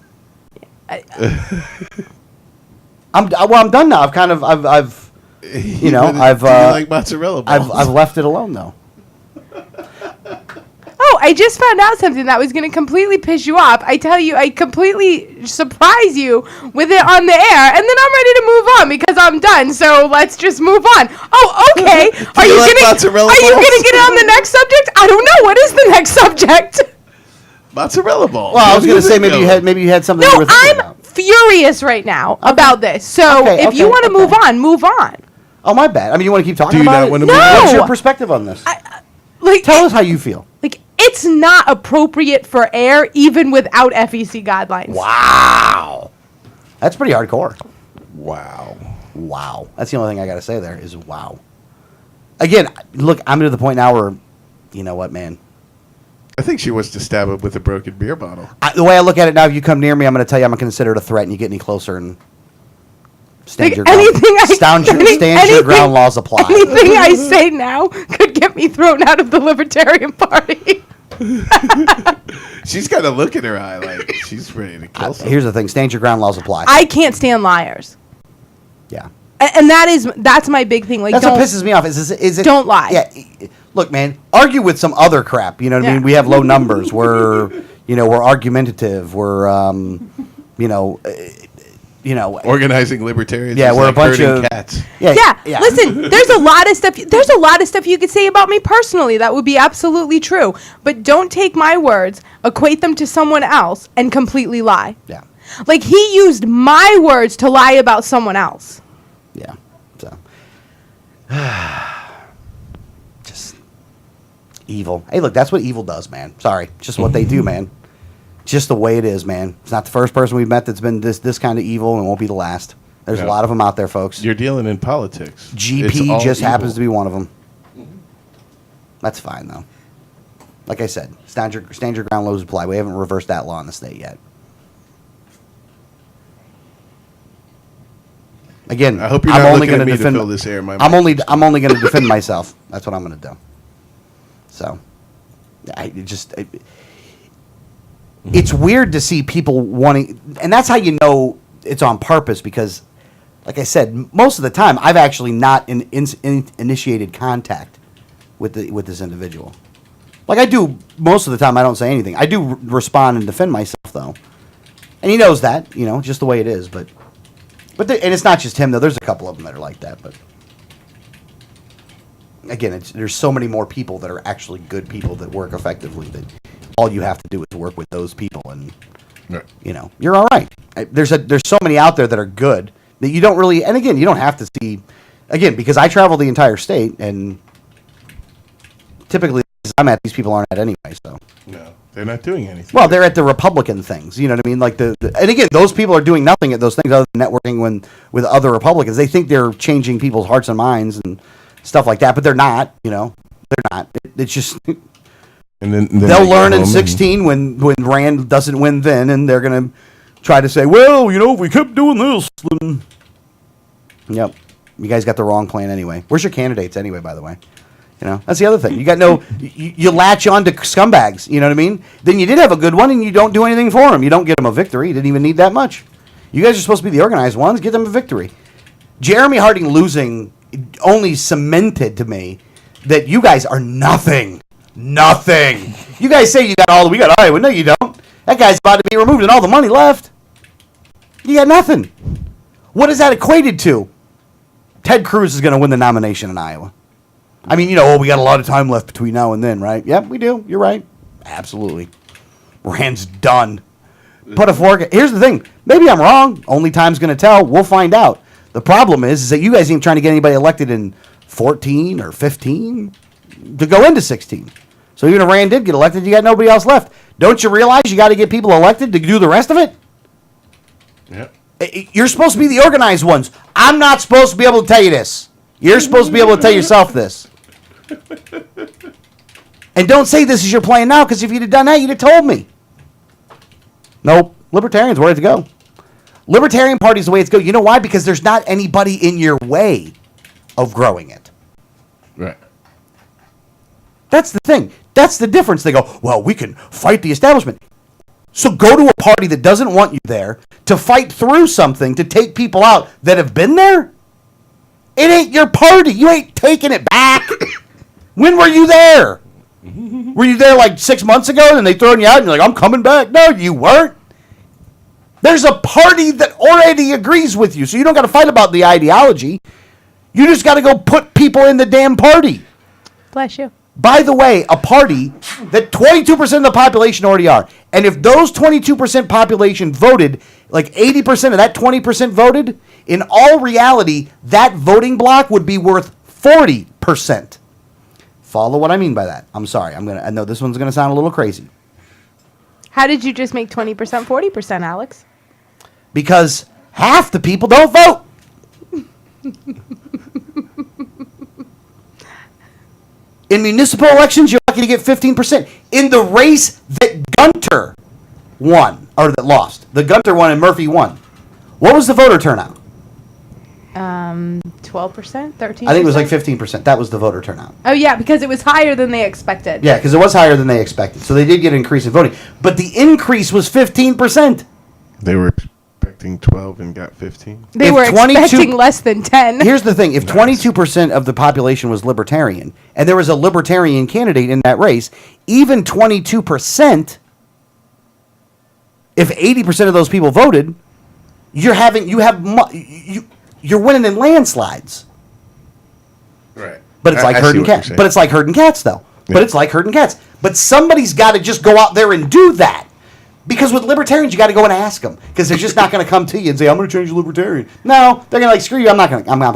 I'm done now. I've Do you like mozzarella balls? I've left it alone though. Oh, I just found out something that was going to completely piss you off. I tell you, I completely surprise you with it on the air, and then I'm ready to move on because I'm done. So let's just move on. Oh, okay. Are you like gonna mozzarella Are you balls? going to get on the next subject? I don't know. What is the next subject? Mozzarella balls. Well, I was going to say maybe you had something you No, were thinking I'm about. furious right now about this. So Okay, if you want to okay. move on, move on. Oh, my bad. I mean, you want to keep talking Do you about not it? want to No. move on? What's your perspective on this? Tell us how you feel. Like, it's not appropriate for air even without FEC guidelines. Wow. That's pretty hardcore. Wow. Wow. That's the only thing I got to say there is wow. Again, look, I'm to the point now where, you know what, man? I think she wants to stab him with a broken beer bottle. The way I look at it now, if you come near me, I'm going to tell you I'm going to consider it a threat, and you get any closer, and Stand your anything ground. Stand your ground laws apply. Anything I say now could get me thrown out of the Libertarian Party. She's got a look in her eye like she's ready to kill someone. Here's the thing: stand your ground laws apply. I can't stand liars. Yeah. And that's my big thing. Like, That's what pisses me off. Is it? Don't lie. Yeah. Look, man. Argue with some other crap. You know what I Yeah. mean? We have low numbers. We're argumentative. We're Organizing libertarians. Yeah, is we're like a bunch herding of cats. Yeah. Listen, there's a lot of stuff. There's a lot of stuff you could say about me personally that would be absolutely true. But don't take my words, equate them to someone else, and completely lie. Yeah. Like, he used my words to lie about someone else. Yeah. So. Just evil. Hey, look, that's what evil does, man. Sorry, just what they do, man. Just the way it is, man. It's not the first person we've met that's been this kind of evil, and won't be the last. There's a lot of them out there, folks. You're dealing in politics. GP just happens to be one of them. That's fine, though. Like I said, stand your ground laws apply. We haven't reversed that law in the state yet. Again, I hope you're I'm not only looking going at me to defend. fill this air in my I'm mind. only going to defend myself. That's what I'm going to do. So, it's weird to see people wanting, and that's how you know it's on purpose, because, like I said, most of the time I've actually not initiated contact with this individual. Like I do most of the time, I don't say anything. I do respond and defend myself, though, and he knows that, just the way it is. But and it's not just him, though. There's a couple of them that are like that, but. Again, there's so many more people that are actually good people that work effectively that all you have to do is work with those people, and Right. you're all right. There's so many out there that are good that you don't really. And again, you don't have to see. Again, because I travel the entire state, and typically I'm at, these people aren't at anyway. So No, they're not doing anything. well, they're at the Republican things. You know what I mean? Like and again, those people are doing nothing at those things other than networking with other Republicans. They think they're changing people's hearts and minds and stuff like that, but they're not. They're not. It's just. And then They'll learn in 16 when Rand doesn't win then, and they're going to try to say, well, if we kept doing this, then... Yep. You guys got the wrong plan anyway. Where's your candidates anyway, by the way? That's the other thing. You got you latch on to scumbags, you know what I mean? Then you did have a good one, and you don't do anything for them. You don't get them a victory. You didn't even need that much. You guys are supposed to be the organized ones. Get them a victory. Jeremy Harding losing only cemented to me that you guys are nothing. Nothing. You guys say we got Iowa. No, you don't. That guy's about to be removed and all the money left. You got nothing. What is that equated to? Ted Cruz is going to win the nomination in Iowa. I mean, we got a lot of time left between now and then, right? Yep, we do. You're right. Absolutely. Rand's done. Put a fork. Here's the thing. Maybe I'm wrong. Only time's going to tell. We'll find out. The problem is that you guys ain't trying to get anybody elected in 14 or 15 to go into 16. So even if Rand did get elected, you got nobody else left. Don't you realize you got to get people elected to do the rest of it? Yeah. You're supposed to be the organized ones. I'm not supposed to be able to tell you this. You're supposed to be able to tell yourself this. And don't say this is your plan now, because if you'd have done that, you'd have told me. Nope. Libertarians, where to go. Libertarian Party is the way it's go. You know why? Because there's not anybody in your way of growing it. Right. That's the thing. That's the difference. They go, well, we can fight the establishment. So go to a party that doesn't want you there to fight through something to take people out that have been there. It ain't your party. You ain't taking it back. When were you there? Were you there like 6 months ago and they thrown you out and you're like, I'm coming back? No, you weren't. There's a party that already agrees with you, so you don't got to fight about the ideology. You just got to go put people in the damn party. Bless you. By the way, a party that 22% of the population already are. And if those 22% population voted, like 80% of that 20% voted, in all reality, that voting block would be worth 40%. Follow what I mean by that. I'm sorry. I know this one's going to sound a little crazy. How did you just make 20% 40%, Alex? Because half the people don't vote. In municipal elections, you're lucky to get 15%. In the race that Gunter won, or that lost, the Gunter won and Murphy won, what was the voter turnout? 12%, 13%. I think it was like 15%. That was the voter turnout. Oh yeah, because it was higher than they expected. Yeah, because it was higher than they expected. So they did get an increase in voting. But the increase was 15%. They were expecting 12 and got 15. They If were 22 expecting less than 10. Here's the thing. If 22% of the population was libertarian, and there was a libertarian candidate in that race, even 22%, if 80% of those people voted, you're winning in landslides. Right. But it's like herding cats. But it's like herding cats, though. Yeah. But it's like herding cats. But somebody's got to just go out there and do that. Because with libertarians, you got to go and ask them. Because they're just not going to come to you and say, "I'm going to change the libertarian." No, they're going to like, "Screw you! I'm not going to. I'm not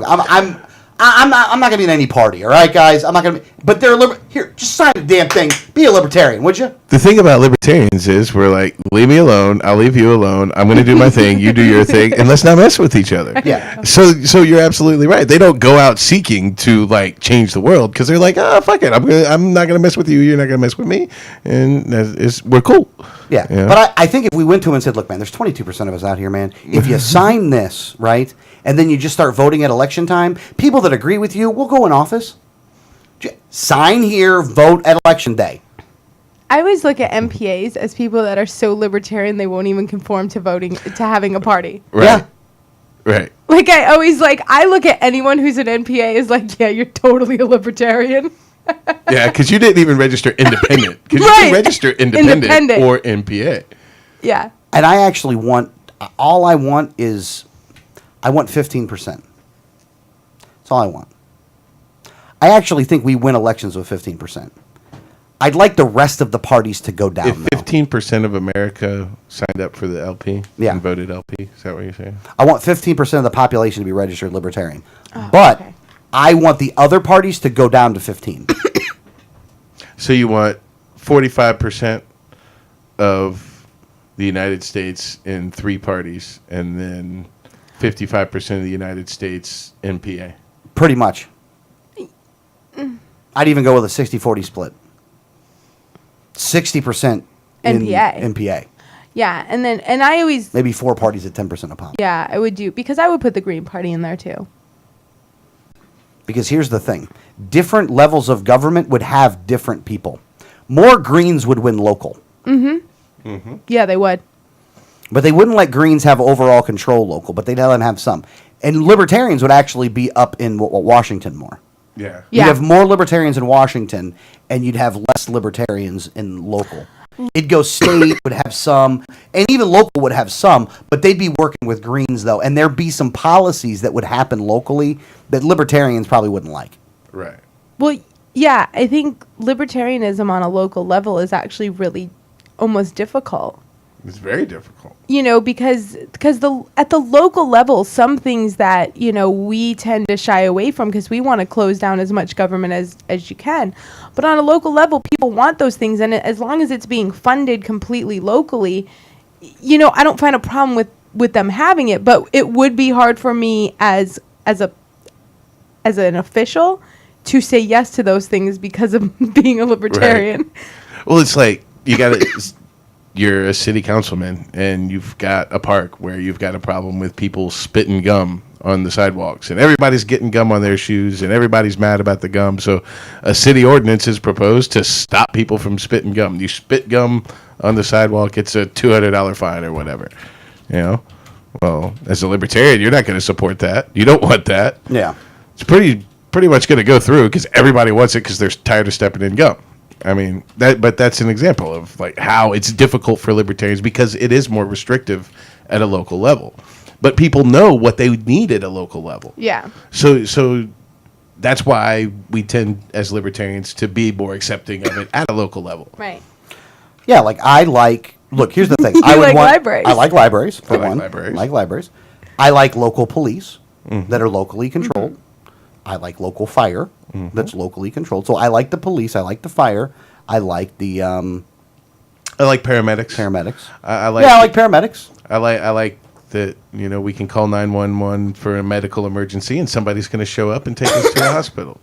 going to be in any party. All right, guys. I'm not going to. But they're here. Just sign the damn thing. Be a libertarian, would you? The thing about libertarians is we're like, leave me alone. I'll leave you alone. I'm going to do my thing. You do your thing, and let's not mess with each other. Yeah. So you're absolutely right. They don't go out seeking to like change the world because they're like, fuck it. I'm not going to mess with you. You're not going to mess with me, and we're cool. Yeah. But I think if we went to him and said, "Look, man, there's 22% of us out here, man. If you sign this, right, and then you just start voting at election time, people that agree with you will go in office. Sign here, vote at election day." I always look at MPAs as people that are so libertarian they won't even conform to voting to having a party. Right. Yeah. Right. Like I look at anyone who's an NPA as like, yeah, you're totally a libertarian. Yeah, because you didn't even register independent. Because you can register independent or NPA. Yeah. And I actually want, all I want is, I want 15%. That's all I want. I actually think we win elections with 15%. I'd like the rest of the parties to go down. If 15% of America signed up for the LP and voted LP, is that what you're saying? I want 15% of the population to be registered libertarian. But okay. I want the other parties to go down to 15. So you want 45% of the United States in 3 parties, and then 55% of the United States NPA. Pretty much. I'd even go with a 60-40 split. 60% NPA. NPA. Yeah, and I always Maybe 4 parties at 10% a pop. yeah, I would do because I would put the Green Party in there too. Because here's the thing. Different levels of government would have different people. More Greens would win local. Yeah, they would. But they wouldn't let Greens have overall control local, but they'd let them have some. And Libertarians would actually be up in Washington more. Yeah. You'd have more Libertarians in Washington, and you'd have less Libertarians in local. It'd go state, would have some, and even local would have some, but they'd be working with Greens, though, and there'd be some policies that would happen locally that Libertarians probably wouldn't like. Right. Well, yeah, I think libertarianism on a local level is actually really almost difficult. It's very difficult. You know, because at the local level, some things that, you know, we tend to shy away from because we want to close down as much government as you can. But on a local level, people want those things. And as long as it's being funded completely locally, you know, I don't find a problem with them having it. But it would be hard for me as an official to say yes to those things because of being a libertarian. Right. Well, it's like you're a city councilman and you've got a park where you've got a problem with people spitting gum on the sidewalks and everybody's getting gum on their shoes and everybody's mad about the gum. So a city ordinance is proposed to stop people from spitting gum. You spit gum on the sidewalk, it's a $200 fine or whatever. You know? Well, as a libertarian, you're not going to support that. You don't want that. Yeah. It's pretty much going to go through because everybody wants it because they're tired of stepping in gum. I mean, but that's an example of like how it's difficult for libertarians because it is more restrictive at a local level. But people know what they need at a local level. Yeah. So that's why we tend as libertarians to be more accepting of it at a local level. Right. Yeah, look, here's the thing. Libraries. I like libraries, for I like one. libraries. I like libraries. I like local police that are locally controlled. I like local fire that's locally controlled. So I like the police. I like the fire. I like the I like paramedics. I like paramedics. I like that, you know, we can call 911 for a medical emergency and somebody's going to show up and take us to a hospital.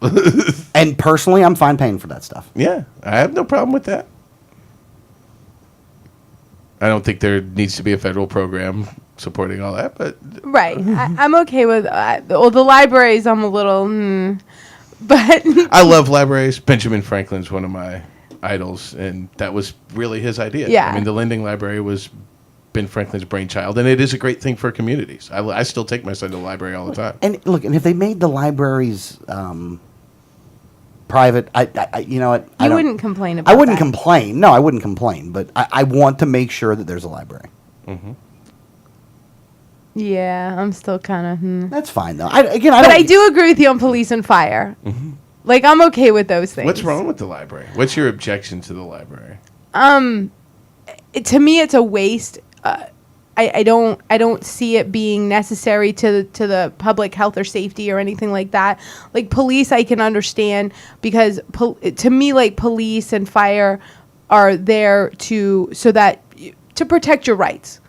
And personally, I'm fine paying for that stuff. Yeah, I have no problem with that. I don't think there needs to be a federal program supporting all that, but Right. I'm okay with the libraries. I'm a little, but I love libraries. Benjamin Franklin's one of my idols, and that was really his idea. Yeah. I mean, the Lending Library was Ben Franklin's brainchild, and it is a great thing for communities. I still take my son to the library all the time. And look, and if they made the libraries private, you know what? you wouldn't complain about I wouldn't that. complain. No, I wouldn't complain. But I want to make sure that there's a library. Yeah, I'm still kind of. That's fine though. But I do agree with you on police and fire. Like, I'm okay with those things. What's wrong with the library? What's your objection to the library? To me, it's a waste. I don't see it being necessary to the public health or safety or anything like that. Like police, I can understand because to me, like police and fire are there to protect your rights.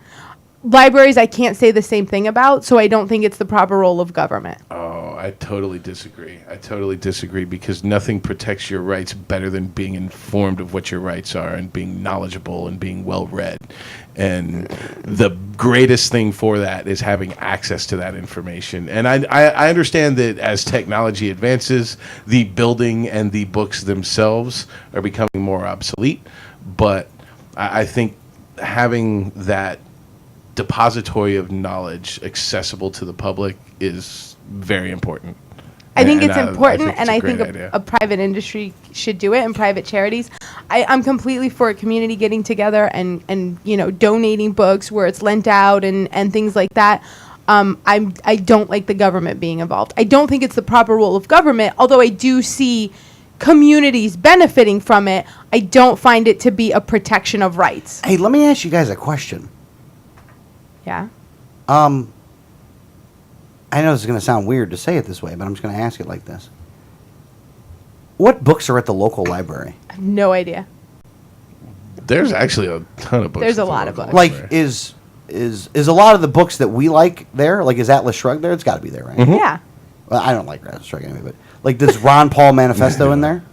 Libraries, I can't say the same thing about, so I don't think it's the proper role of government. Oh, I totally disagree because nothing protects your rights better than being informed of what your rights are and being knowledgeable and being well read. And the greatest thing for that is having access to that information. And I understand that as technology advances, the building and the books themselves are becoming more obsolete. But I think having that depository of knowledge accessible to the public is very important. I think it's important, it's and a I great think idea. a private industry should do it, and private charities. I'm completely for a community getting together and donating books where it's lent out and things like that. I don't like the government being involved. I don't think it's the proper role of government, although I do see communities benefiting from it. I don't find it to be a protection of rights. Hey, let me ask you guys a question. Yeah. I know this is going to sound weird to say it this way, but I'm just going to ask it like this. What books are at the local library? I have no idea. There's actually a ton of books. There's at a the lot of local books. Like, library. is a lot of the books that we like there? Like, is Atlas Shrugged there? It's got to be there, right? Yeah. Well, I don't like Atlas Shrugged anyway, but like, does Ron Paul Manifesto in there?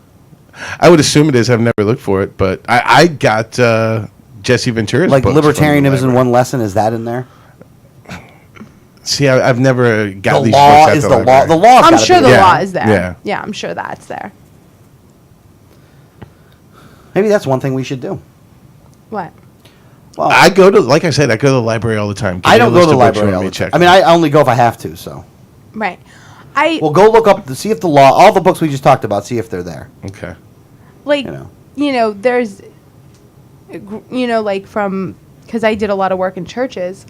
I would assume it is. I've never looked for it, but I got Jesse Ventura's Like, books from the Libertarianism in library. One Lesson, is that in there? See, I've never got The these law books at is the the law. library. The law's I'm gotta sure be the there. Yeah. law is there. Yeah. Yeah, I'm sure that's there. Maybe that's one thing we should do. What? Well, I go to, like I said, I go to the library all the time. Give I me a don't go list to the of books you library want all me the to time. check I mean, out. I only go if I have to, so. Right. Well, go look up to see if the law, all the books we just talked about, see if they're there. Okay. Like, You know. there's, like from, because I did a lot of work in churches,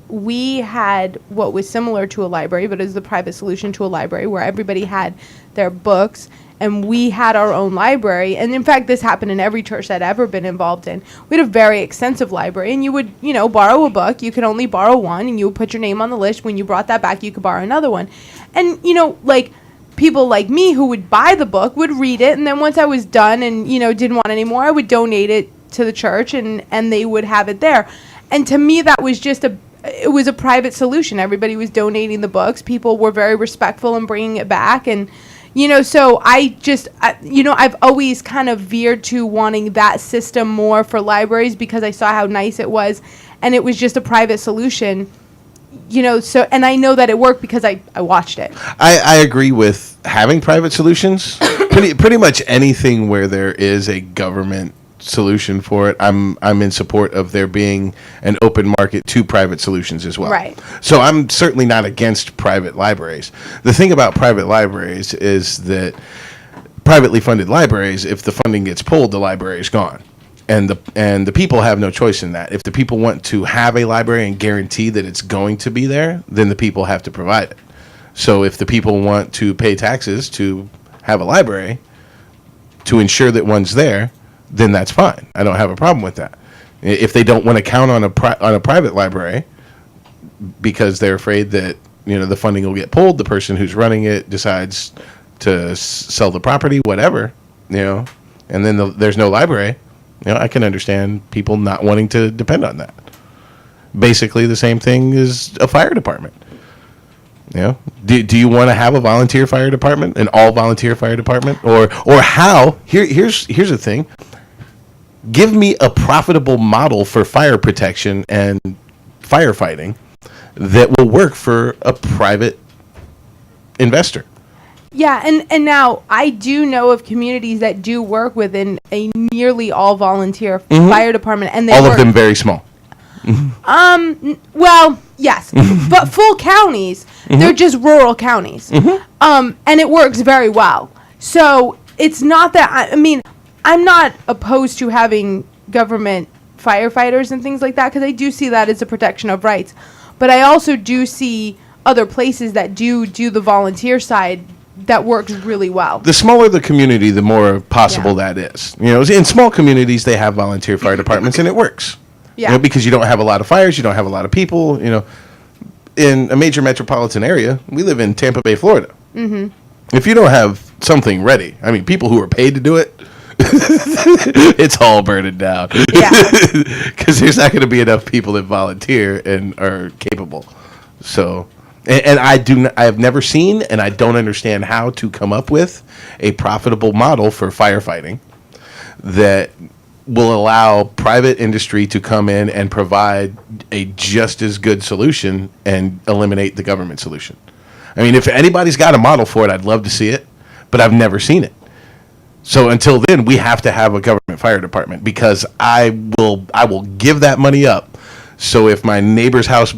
we had what was similar to a library, but it was the private solution to a library where everybody had their books, and we had our own library. And in fact, this happened in every church that I've ever been involved in. We had a very extensive library, and you would, borrow a book. You could only borrow one, and you would put your name on the list. When you brought that back, you could borrow another one. And, like, people like me who would buy the book would read it, and then once I was done and, didn't want any more, I would donate it to the church, and they would have it there. And to me, that was just it was a private solution. Everybody was donating the books. People were very respectful in bringing it back. And, so I've always kind of veered to wanting that system more for libraries because I saw how nice it was. And it was just a private solution, and I know that it worked because I watched it. I agree with having private solutions. pretty much anything where there is a government solution for it, I'm in support of there being an open market to private solutions as well. Right. So I'm certainly not against private libraries. The thing about private libraries is that privately funded libraries, if the funding gets pulled, the library is gone. And the people have no choice in that. If the people want to have a library and guarantee that it's going to be there, then the people have to provide it. So if the people want to pay taxes to have a library to ensure that one's there, then that's fine. I don't have a problem with that. If they don't want to count on a private library because they're afraid that the funding will get pulled, the person who's running it decides to sell the property, whatever, and then there's no library. I can understand people not wanting to depend on that. Basically, the same thing as a fire department. Do you want to have a volunteer fire department, an all volunteer fire department, or how? Here's the thing. Give me a profitable model for fire protection and firefighting that will work for a private investor. Yeah, and now I do know of communities that do work within a nearly all volunteer fire department, and they All work, of them very small. well, yes, but full counties, they're just rural counties, and it works very well. So it's not that I mean, I'm not opposed to having government firefighters and things like that, because I do see that as a protection of rights, but I also do see other places that do the volunteer side that works really well. The smaller the community, the more possible that is. You know, in small communities, they have volunteer fire departments, and it works. Yeah. You know, because you don't have a lot of fires, you don't have a lot of people. You know, in a major metropolitan area, we live in Tampa Bay, Florida. Mm-hmm. If you don't have something ready, I mean, people who are paid to do it, it's all burning down. Yeah. Because there's not going to be enough people that volunteer and are capable. So. And I have never seen, and I don't understand how to come up with a profitable model for firefighting that will allow private industry to come in and provide a just as good solution and eliminate the government solution. I mean, if anybody's got a model for it, I'd love to see it, but I've never seen it. So until then, we have to have a government fire department, because I will give that money up. So if my neighbor's house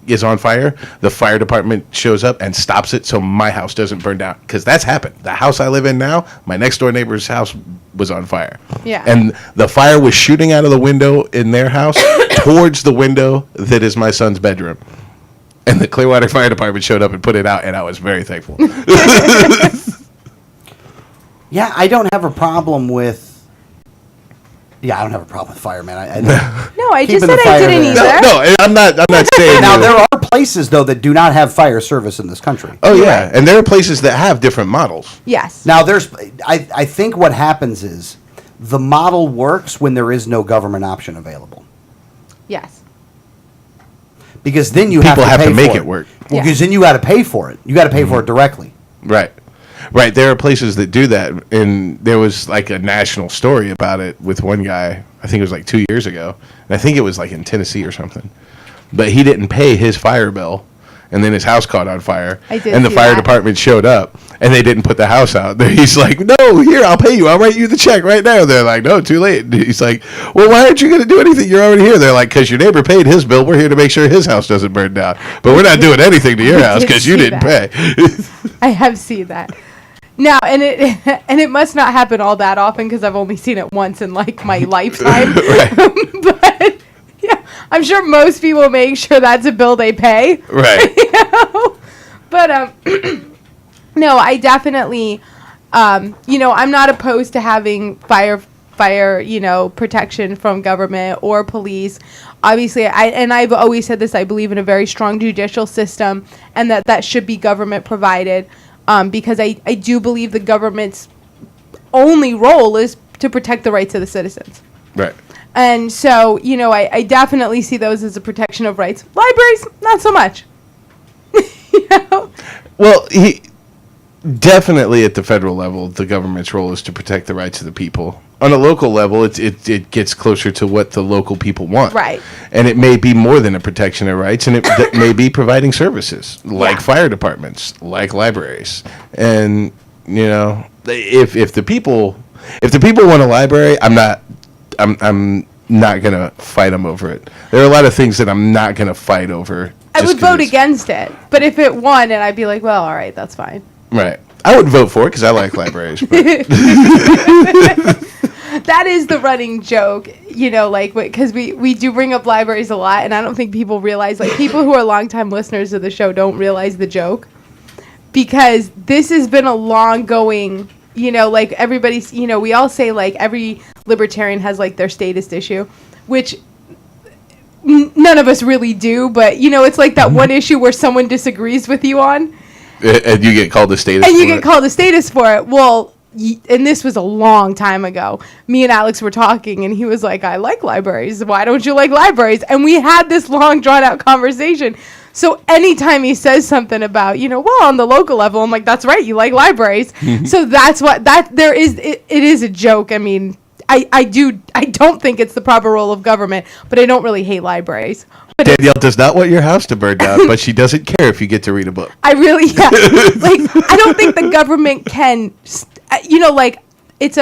is on fire, the fire department shows up and stops it so my house doesn't burn down, because that's happened. The house I live in now, my next door neighbor's house was on fire. Yeah. And the fire was shooting out of the window in their house towards the window that is my son's bedroom. And the Clearwater Fire Department showed up and put it out, and I was very thankful. Yeah, I don't have a problem with. Yeah, I don't have a problem with firemen. No, I just Keeping said the I fire didn't there. either. No, I'm not saying Now you. there are places though that do not have fire service in this country. Oh yeah, and there are places that have different models. Yes. Now I think what happens is the model works when there is no government option available. Yes. Because then you People have have to to pay make for it work. Well, Yeah. because then you got to pay for it. You got to pay for it directly. Right. There are places that do that, and there was like a national story about it with one guy. I think it was like 2 years ago, and I think it was like in Tennessee or something. But he didn't pay his fire bill, and then his house caught on fire. I did and the see fire that. department showed up, and they didn't put the house out. He's like, "No, here, I'll pay you. I'll write you the check right now." They're like, "No, too late." He's like, "Well, why aren't you going to do anything? You're already here." They're like, "Because your neighbor paid his bill. We're here to make sure his house doesn't burn down. But we're not doing anything to your house did because you see didn't that. pay." I have seen that. Now, and it must not happen all that often, because I've only seen it once in like my lifetime. But yeah, I'm sure most people make sure that's a bill they pay. Right. You know? But no, I definitely, I'm not opposed to having fire, protection from government or police. Obviously, I've always said this, I believe in a very strong judicial system, and that should be government provided. Because I do believe the government's only role is to protect the rights of the citizens. Right. And so, I definitely see those as a protection of rights. Libraries, not so much. You know? Well, he definitely at the federal level, the government's role is to protect the rights of the people. On a local level, it gets closer to what the local people want. Right. And it may be more than a protection of rights, and it may be providing services like Yeah. fire departments, like libraries. And, if the people want a library, I'm not going to fight them over it. There are a lot of things that I'm not going to fight over. I just would 'cause vote against it. But if it won, and I'd be like, well, all right, that's fine. Right. I would vote for it because I like libraries. But That is the running joke, because we do bring up libraries a lot, and I don't think people realize, people who are longtime listeners of the show don't realize the joke, because this has been a long going, everybody's, we all say, every libertarian has, their statist issue, which none of us really do, but, it's like that one issue where someone disagrees with you on. and you get called a statist. And you for get it. called a statist for it. Well, and this was a long time ago. Me and Alex were talking, and he was like, I like libraries. Why don't you like libraries? And we had this long, drawn-out conversation. So anytime he says something about, on the local level, I'm like, that's right, you like libraries. So that's what, it is a joke. I mean, I don't think it's the proper role of government, but I don't really hate libraries. Danielle does not want your house to burn down, but she doesn't care if you get to read a book. I really, yeah. Like, I don't think the government can, like, it's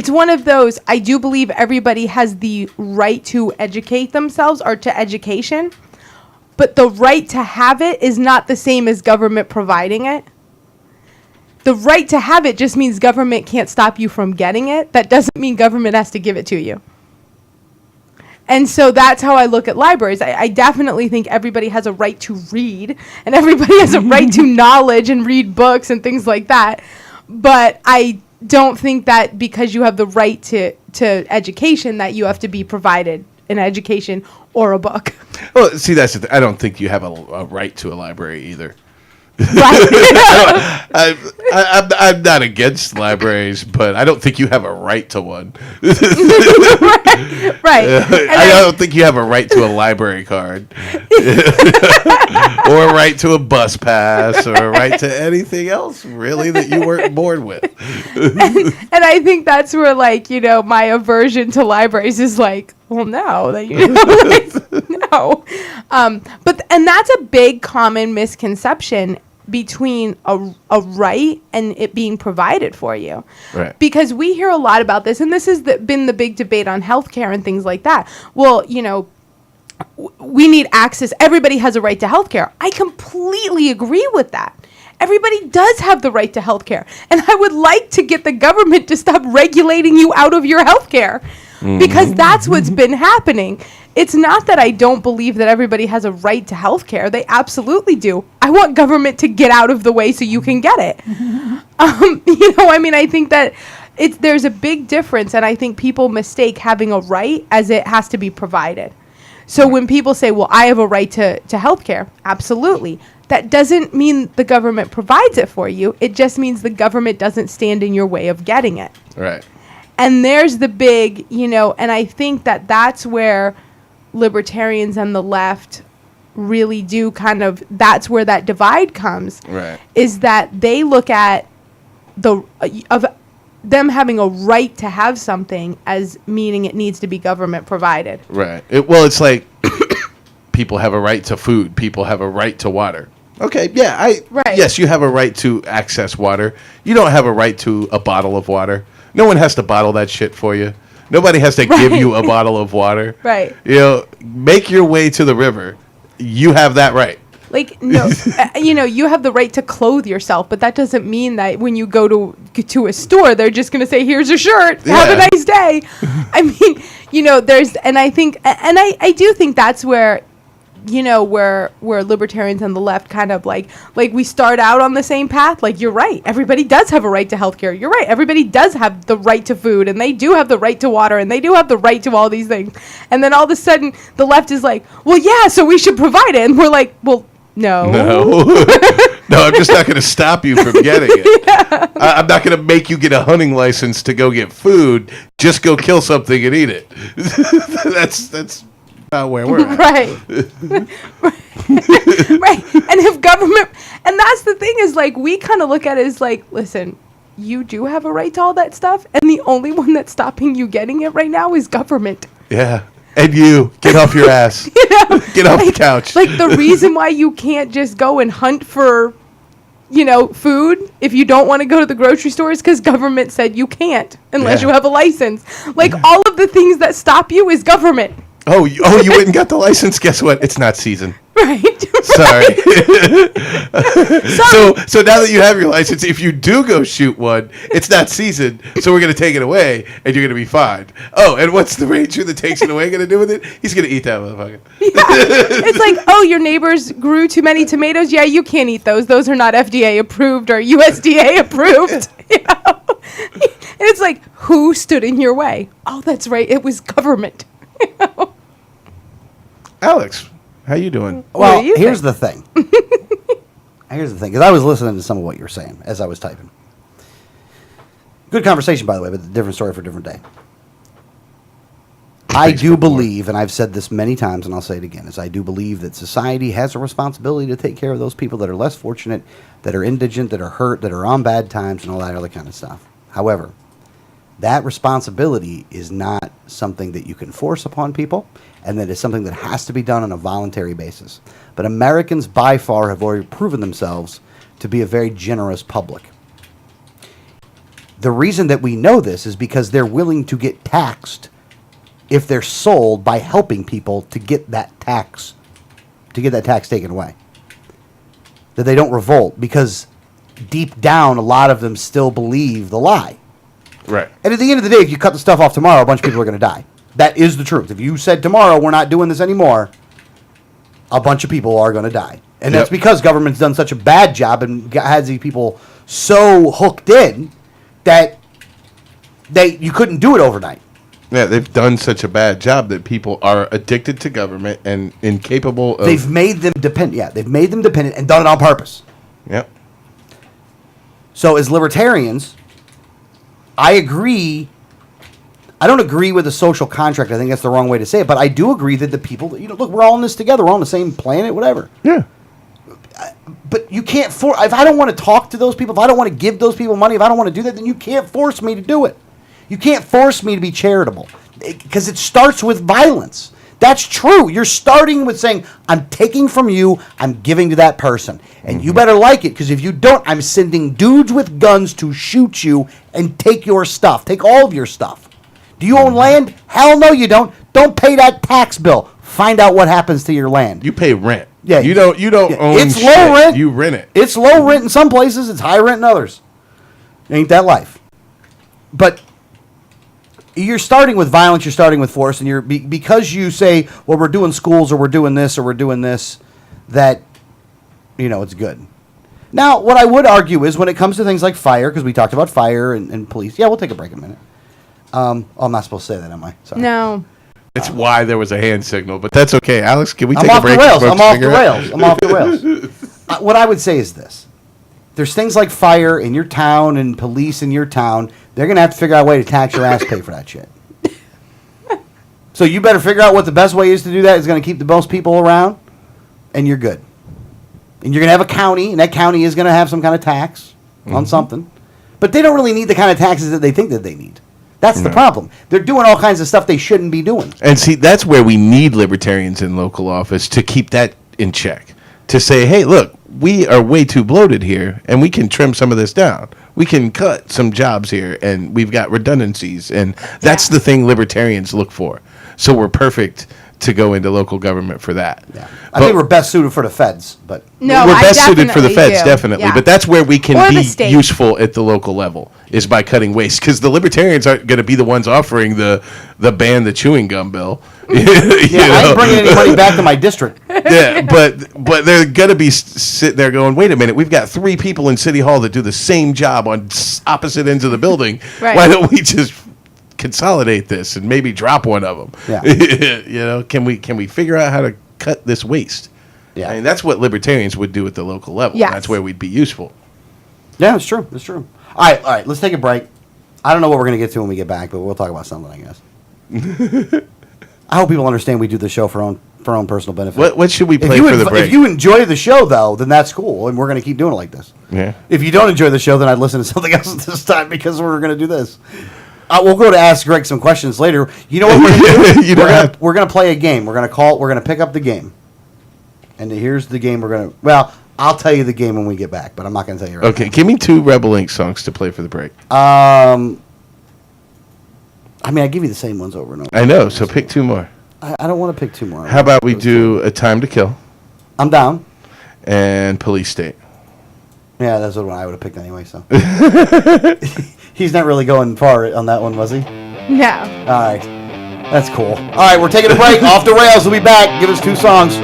one of those, I do believe everybody has the right to educate themselves or to education, but the right to have it is not the same as government providing it. The right to have it just means government can't stop you from getting it. That doesn't mean government has to give it to you. And so that's how I look at libraries. I definitely think everybody has a right to read, and everybody has a right to knowledge and read books and things like that. But I don't think that because you have the right to education that you have to be provided an education or a book. Well, see, that's the thing. I don't think you have a right to a library either. Right. I'm not against libraries, but I don't think you have a right to one. Right. I don't think you have a right to a library card, or a right to a bus pass, or a right to anything else really that you weren't born with. And I think that's where, like, my aversion to libraries is like, well, no, like, no. And that's a big common misconception between a right and it being provided for you. Right. Because we hear a lot about this, and this has been the big debate on healthcare and things like that. Well, we need access. Everybody has a right to healthcare. I completely agree with that. Everybody does have the right to healthcare. And I would like to get the government to stop regulating you out of your healthcare. Because that's what's been happening. It's not that I don't believe that everybody has a right to healthcare. They absolutely do. I want government to get out of the way so you can get it. I think that there's a big difference, and I think people mistake having a right as it has to be provided. So when people say, well, I have a right to healthcare, absolutely. That doesn't mean the government provides it for you. It just means the government doesn't stand in your way of getting it. Right. And there's the big, and I think that that's where libertarians and the left really do that's where that divide comes. Right. Is that they look at of them having a right to have something as meaning it needs to be government provided. Right. It's like people have a right to food. People have a right to water. Okay, yeah. Right. Yes, you have a right to access water. You don't have a right to a bottle of water. No one has to bottle that shit for you. Nobody has to give you a bottle of water. Right. Make your way to the river. You have that right. Like, no, you have the right to clothe yourself, but that doesn't mean that when you go to a store, they're just going to say, here's a shirt, have a nice day. I mean, I do think that's where, where libertarians and the left kind of like we start out on the same path. Like, you're right. Everybody does have a right to healthcare. You're right. Everybody does have the right to food, and they do have the right to water, and they do have the right to all these things. And then all of a sudden the left is like, well, yeah, so we should provide it. And we're like, well, no. No, I'm just not going to stop you from getting it. Yeah. I'm not going to make you get a hunting license to go get food. Just go kill something and eat it. That's not where we're at. Right. Right. And if government, and that's the thing is, like, we kind of look at it as like, listen, you do have a right to all that stuff, and the only one that's stopping you getting it right now is government. Yeah. And you, get off your ass. Get off the couch. Like, the reason why you can't just go and hunt for, food if you don't want to go to the grocery store is because government said you can't unless you have a license. Like, all of the things that stop you is government. Oh, you went and got the license? Guess what? It's not season. Right. Sorry. So now that you have your license, if you do go shoot one, it's not seasoned, so we're going to take it away, and you're going to be fined. Oh, and what's the ranger that takes it away going to do with it? He's going to eat that motherfucker. Yeah. It's like, oh, your neighbors grew too many tomatoes? Yeah, you can't eat those. Those are not FDA approved or USDA approved. And it's like, who stood in your way? Oh, that's right. It was government. Alex, how you doing? Well, here's the thing. Here's the thing, because I was listening to some of what you were saying as I was typing. Good conversation, by the way, but a different story for a different day. I do believe, and I've said this many times, and I'll say it again, is I do believe that society has a responsibility to take care of those people that are less fortunate, that are indigent, that are hurt, that are on bad times, and all that other kind of stuff. However, that responsibility is not something that you can force upon people, and that is something that has to be done on a voluntary basis. But Americans, by far, have already proven themselves to be a very generous public. The reason that we know this is because they're willing to get taxed if they're sold by helping people to get that tax taken away. That they don't revolt because deep down, a lot of them still believe the lie. Right. And at the end of the day, if you cut the stuff off tomorrow, a bunch of people are going to die. That is the truth. If you said tomorrow we're not doing this anymore, a bunch of people are going to die. And that's because government's done such a bad job and has these people so hooked in that you couldn't do it overnight. Yeah, they've done such a bad job that people are addicted to government and incapable of... They've made them dependent. Yeah, they've made them dependent and done it on purpose. Yep. So as libertarians, I agree. I don't agree with the social contract. I think that's the wrong way to say it. But I do agree that the people, look, we're all in this together. We're all on the same planet, whatever. Yeah. But you can't force. If I don't want to talk to those people, if I don't want to give those people money, if I don't want to do that, then you can't force me to do it. You can't force me to be charitable because it starts with violence. That's true. You're starting with saying, I'm taking from you, I'm giving to that person. And you better like it, because if you don't, I'm sending dudes with guns to shoot you and take your stuff. Take all of your stuff. Do you own land? Hell no, you don't. Don't pay that tax bill. Find out what happens to your land. You pay rent. Yeah, You don't own it's shit. low rent. You rent it. It's low rent in some places. It's high rent in others. Ain't that life? But you're starting with violence. You're starting with force, and because you say, "Well, we're doing schools, or we're doing this, or we're doing this," that it's good. Now, what I would argue is when it comes to things like fire, because we talked about fire and police. Yeah, we'll take a break in a minute. I'm not supposed to say that, am I? Sorry. No. It's why there was a hand signal, but that's okay. Alex, can we take I'm a off the break? rails. and I'm smoke a off the cigarette? rails. I'm off the rails. What I would say is this. There's things like fire in your town and police in your town. They're going to have to figure out a way to tax your ass pay for that shit. So you better figure out what the best way is to do that. Is going to keep the most people around, and you're good. And you're going to have a county, and that county is going to have some kind of tax on something. But they don't really need the kind of taxes that they think that they need. That's the problem. They're doing all kinds of stuff they shouldn't be doing. And see, that's where we need libertarians in local office to keep that in check. To say, hey, look, we are way too bloated here, and we can trim some of this down. We can cut some jobs here, and we've got redundancies. And that's the thing libertarians look for. So we're perfect to go into local government for that. Yeah. I think we're best suited for the feds, but No, we're I best suited for the definitely feds, do. definitely. Yeah. But that's where we can Or the be state. useful at the local level, is by cutting waste. Because the libertarians aren't going to be the ones offering the ban the chewing gum bill. I ain't bringing any money back to my district. Yeah, but they're going to be sitting there going, wait a minute, we've got 3 people in City Hall that do the same job on opposite ends of the building. Right. Why don't we just consolidate this and maybe drop one of them? Yeah. Can we figure out how to cut this waste? Yeah. I mean, that's what libertarians would do at the local level. Yes. That's where we'd be useful. Yeah, it's true. It's true. All right. Let's take a break. I don't know what we're going to get to when we get back, but we'll talk about something, I guess. I hope people understand we do the show for our own personal benefit. What should we play for the break? If you enjoy the show, though, then that's cool, and we're going to keep doing it like this. Yeah. If you don't enjoy the show, then I'd listen to something else at this time because we're going to do this. We'll go to ask Greg some questions later. You know what we're going to do? We're going to play a game. We're going to pick up the game. And here's the game we're going to... Well, I'll tell you the game when we get back, but I'm not going to tell you right Okay, give me 2 Rebel Inc. songs to play for the break. now. I give you the same ones over and over. I know, so pick 2 more. I don't want to pick 2 more. How about we do A Time to Kill I'm down. and Police State? Yeah, that's what I would have picked anyway, so. He's not really going far on that one, was he? No. All right. That's cool. All right, we're taking a break. Off the rails. We'll be back. Give us 2 songs.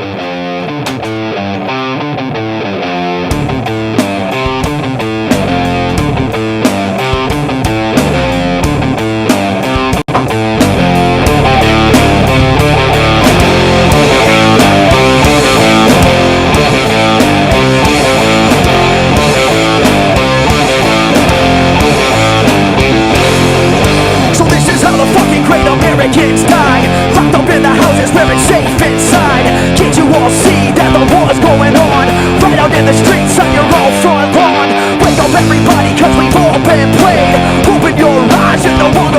So this is how the fucking great Americans died. Locked up in the houses where it's safe inside. Can't you all see that the war's going on? Right out in the streets on your own front lawn. Wake up everybody cause we've all been played. Open your eyes and the one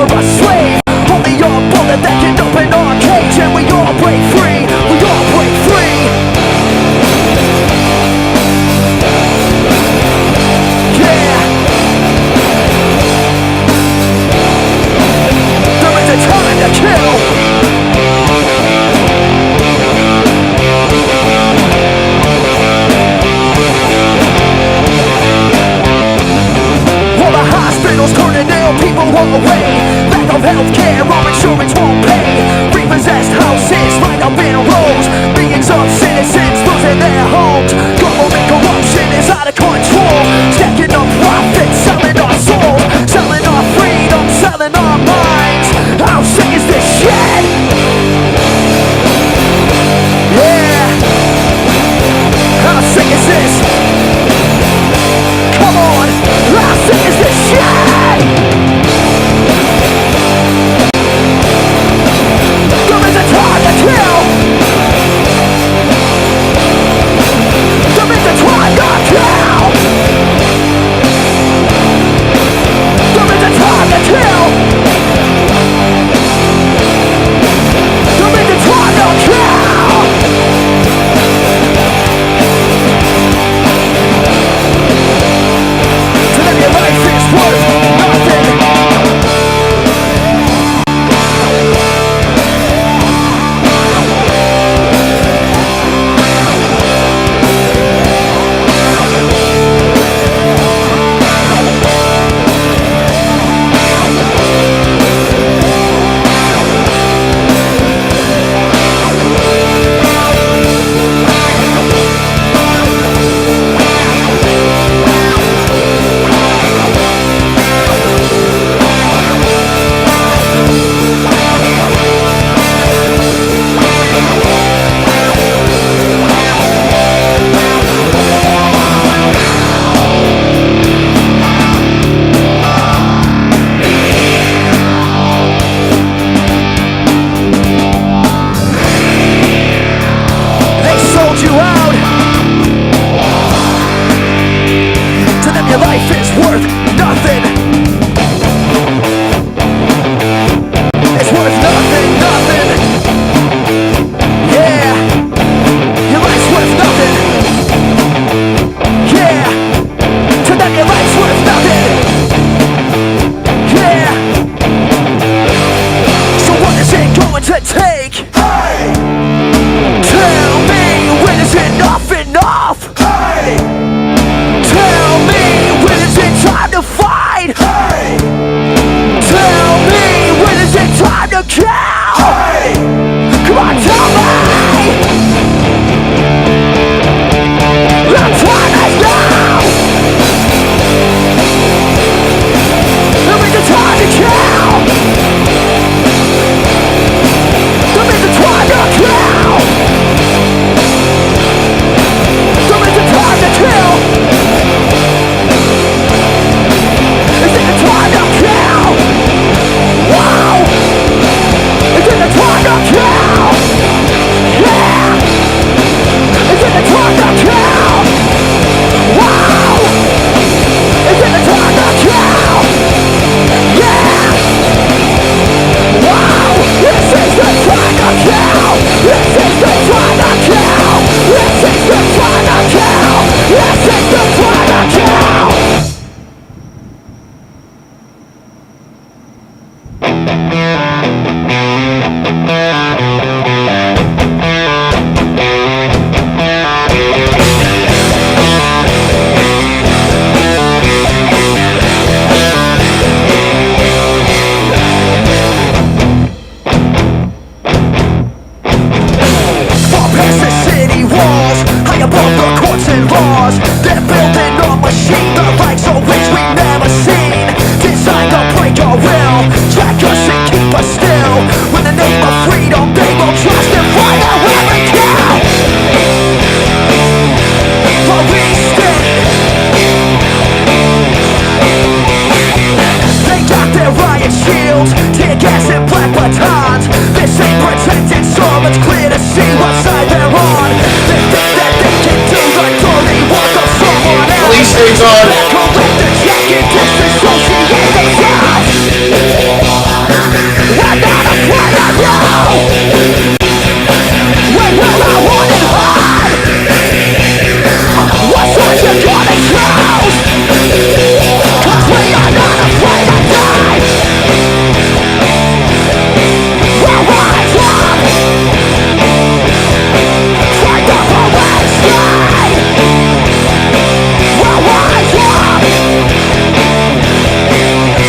to take. Hey! Tell me when is enough enough? Hey! Tell me when is it time to fight? Hey! Tell me when is it time to kill? Hey! Come on, tell me! The time is now! There is a time to kill! There is a time to kill! There is a time to kill! Is it the time to kill? Wow! Is it the time to kill? Yeah! Is it the time to kill? Wow! Is it the time to kill? Yeah! Wow! This is the time to kill! This is the time to kill! This is the time to kill! This is the time to kill! Far past the city walls, high above the courts and laws. They're building a machine, the likes of which we've never seen. Designed to break our will, track us and keep us still. With the name of freedom, they will trust and fight our every kill. Police state. They got their riot shields, tear gas and black batons. This ain't protected, so it's clear to see what side they're on. They think that they can do the dirty work of someone else. Police stays on. Correct the jacket, disassociate themselves. We're not afraid of you. We will not want it hard. What side you gonna choose? 'Cause we are not afraid to die. We'll rise up. Fight the police side. We'll rise up.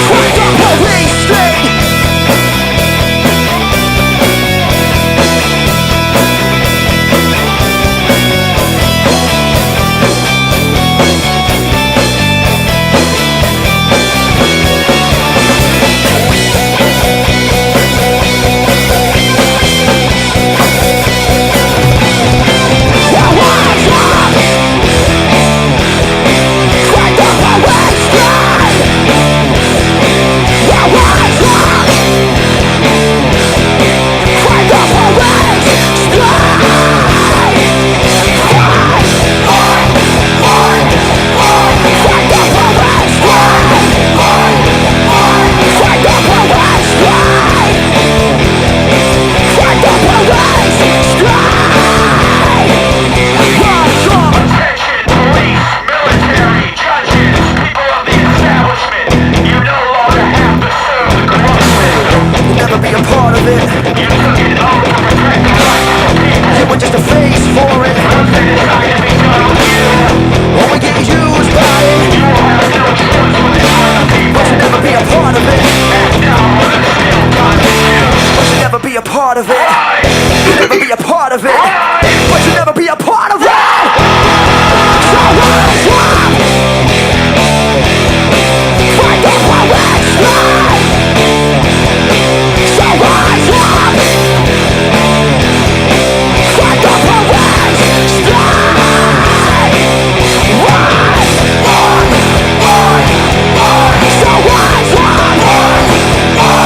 Fight the police state. We'll rise up. Fight the police side. We'll rise up. Fight the police side. Fight the police side. Fight the police side. Fight the police side. Rise up. Police, military, judges, people of the establishment, you no longer have to serve the corrupt system. We'll never be a part of it. You took an oath to protect the rights of the people. Yeah, we're just a face for it. Once they decide to be done with you, Or we get used by it. you will have no choice but to join the people. But you'll never be a part of it. And now, what is still done to you? But you'll never be a part of it.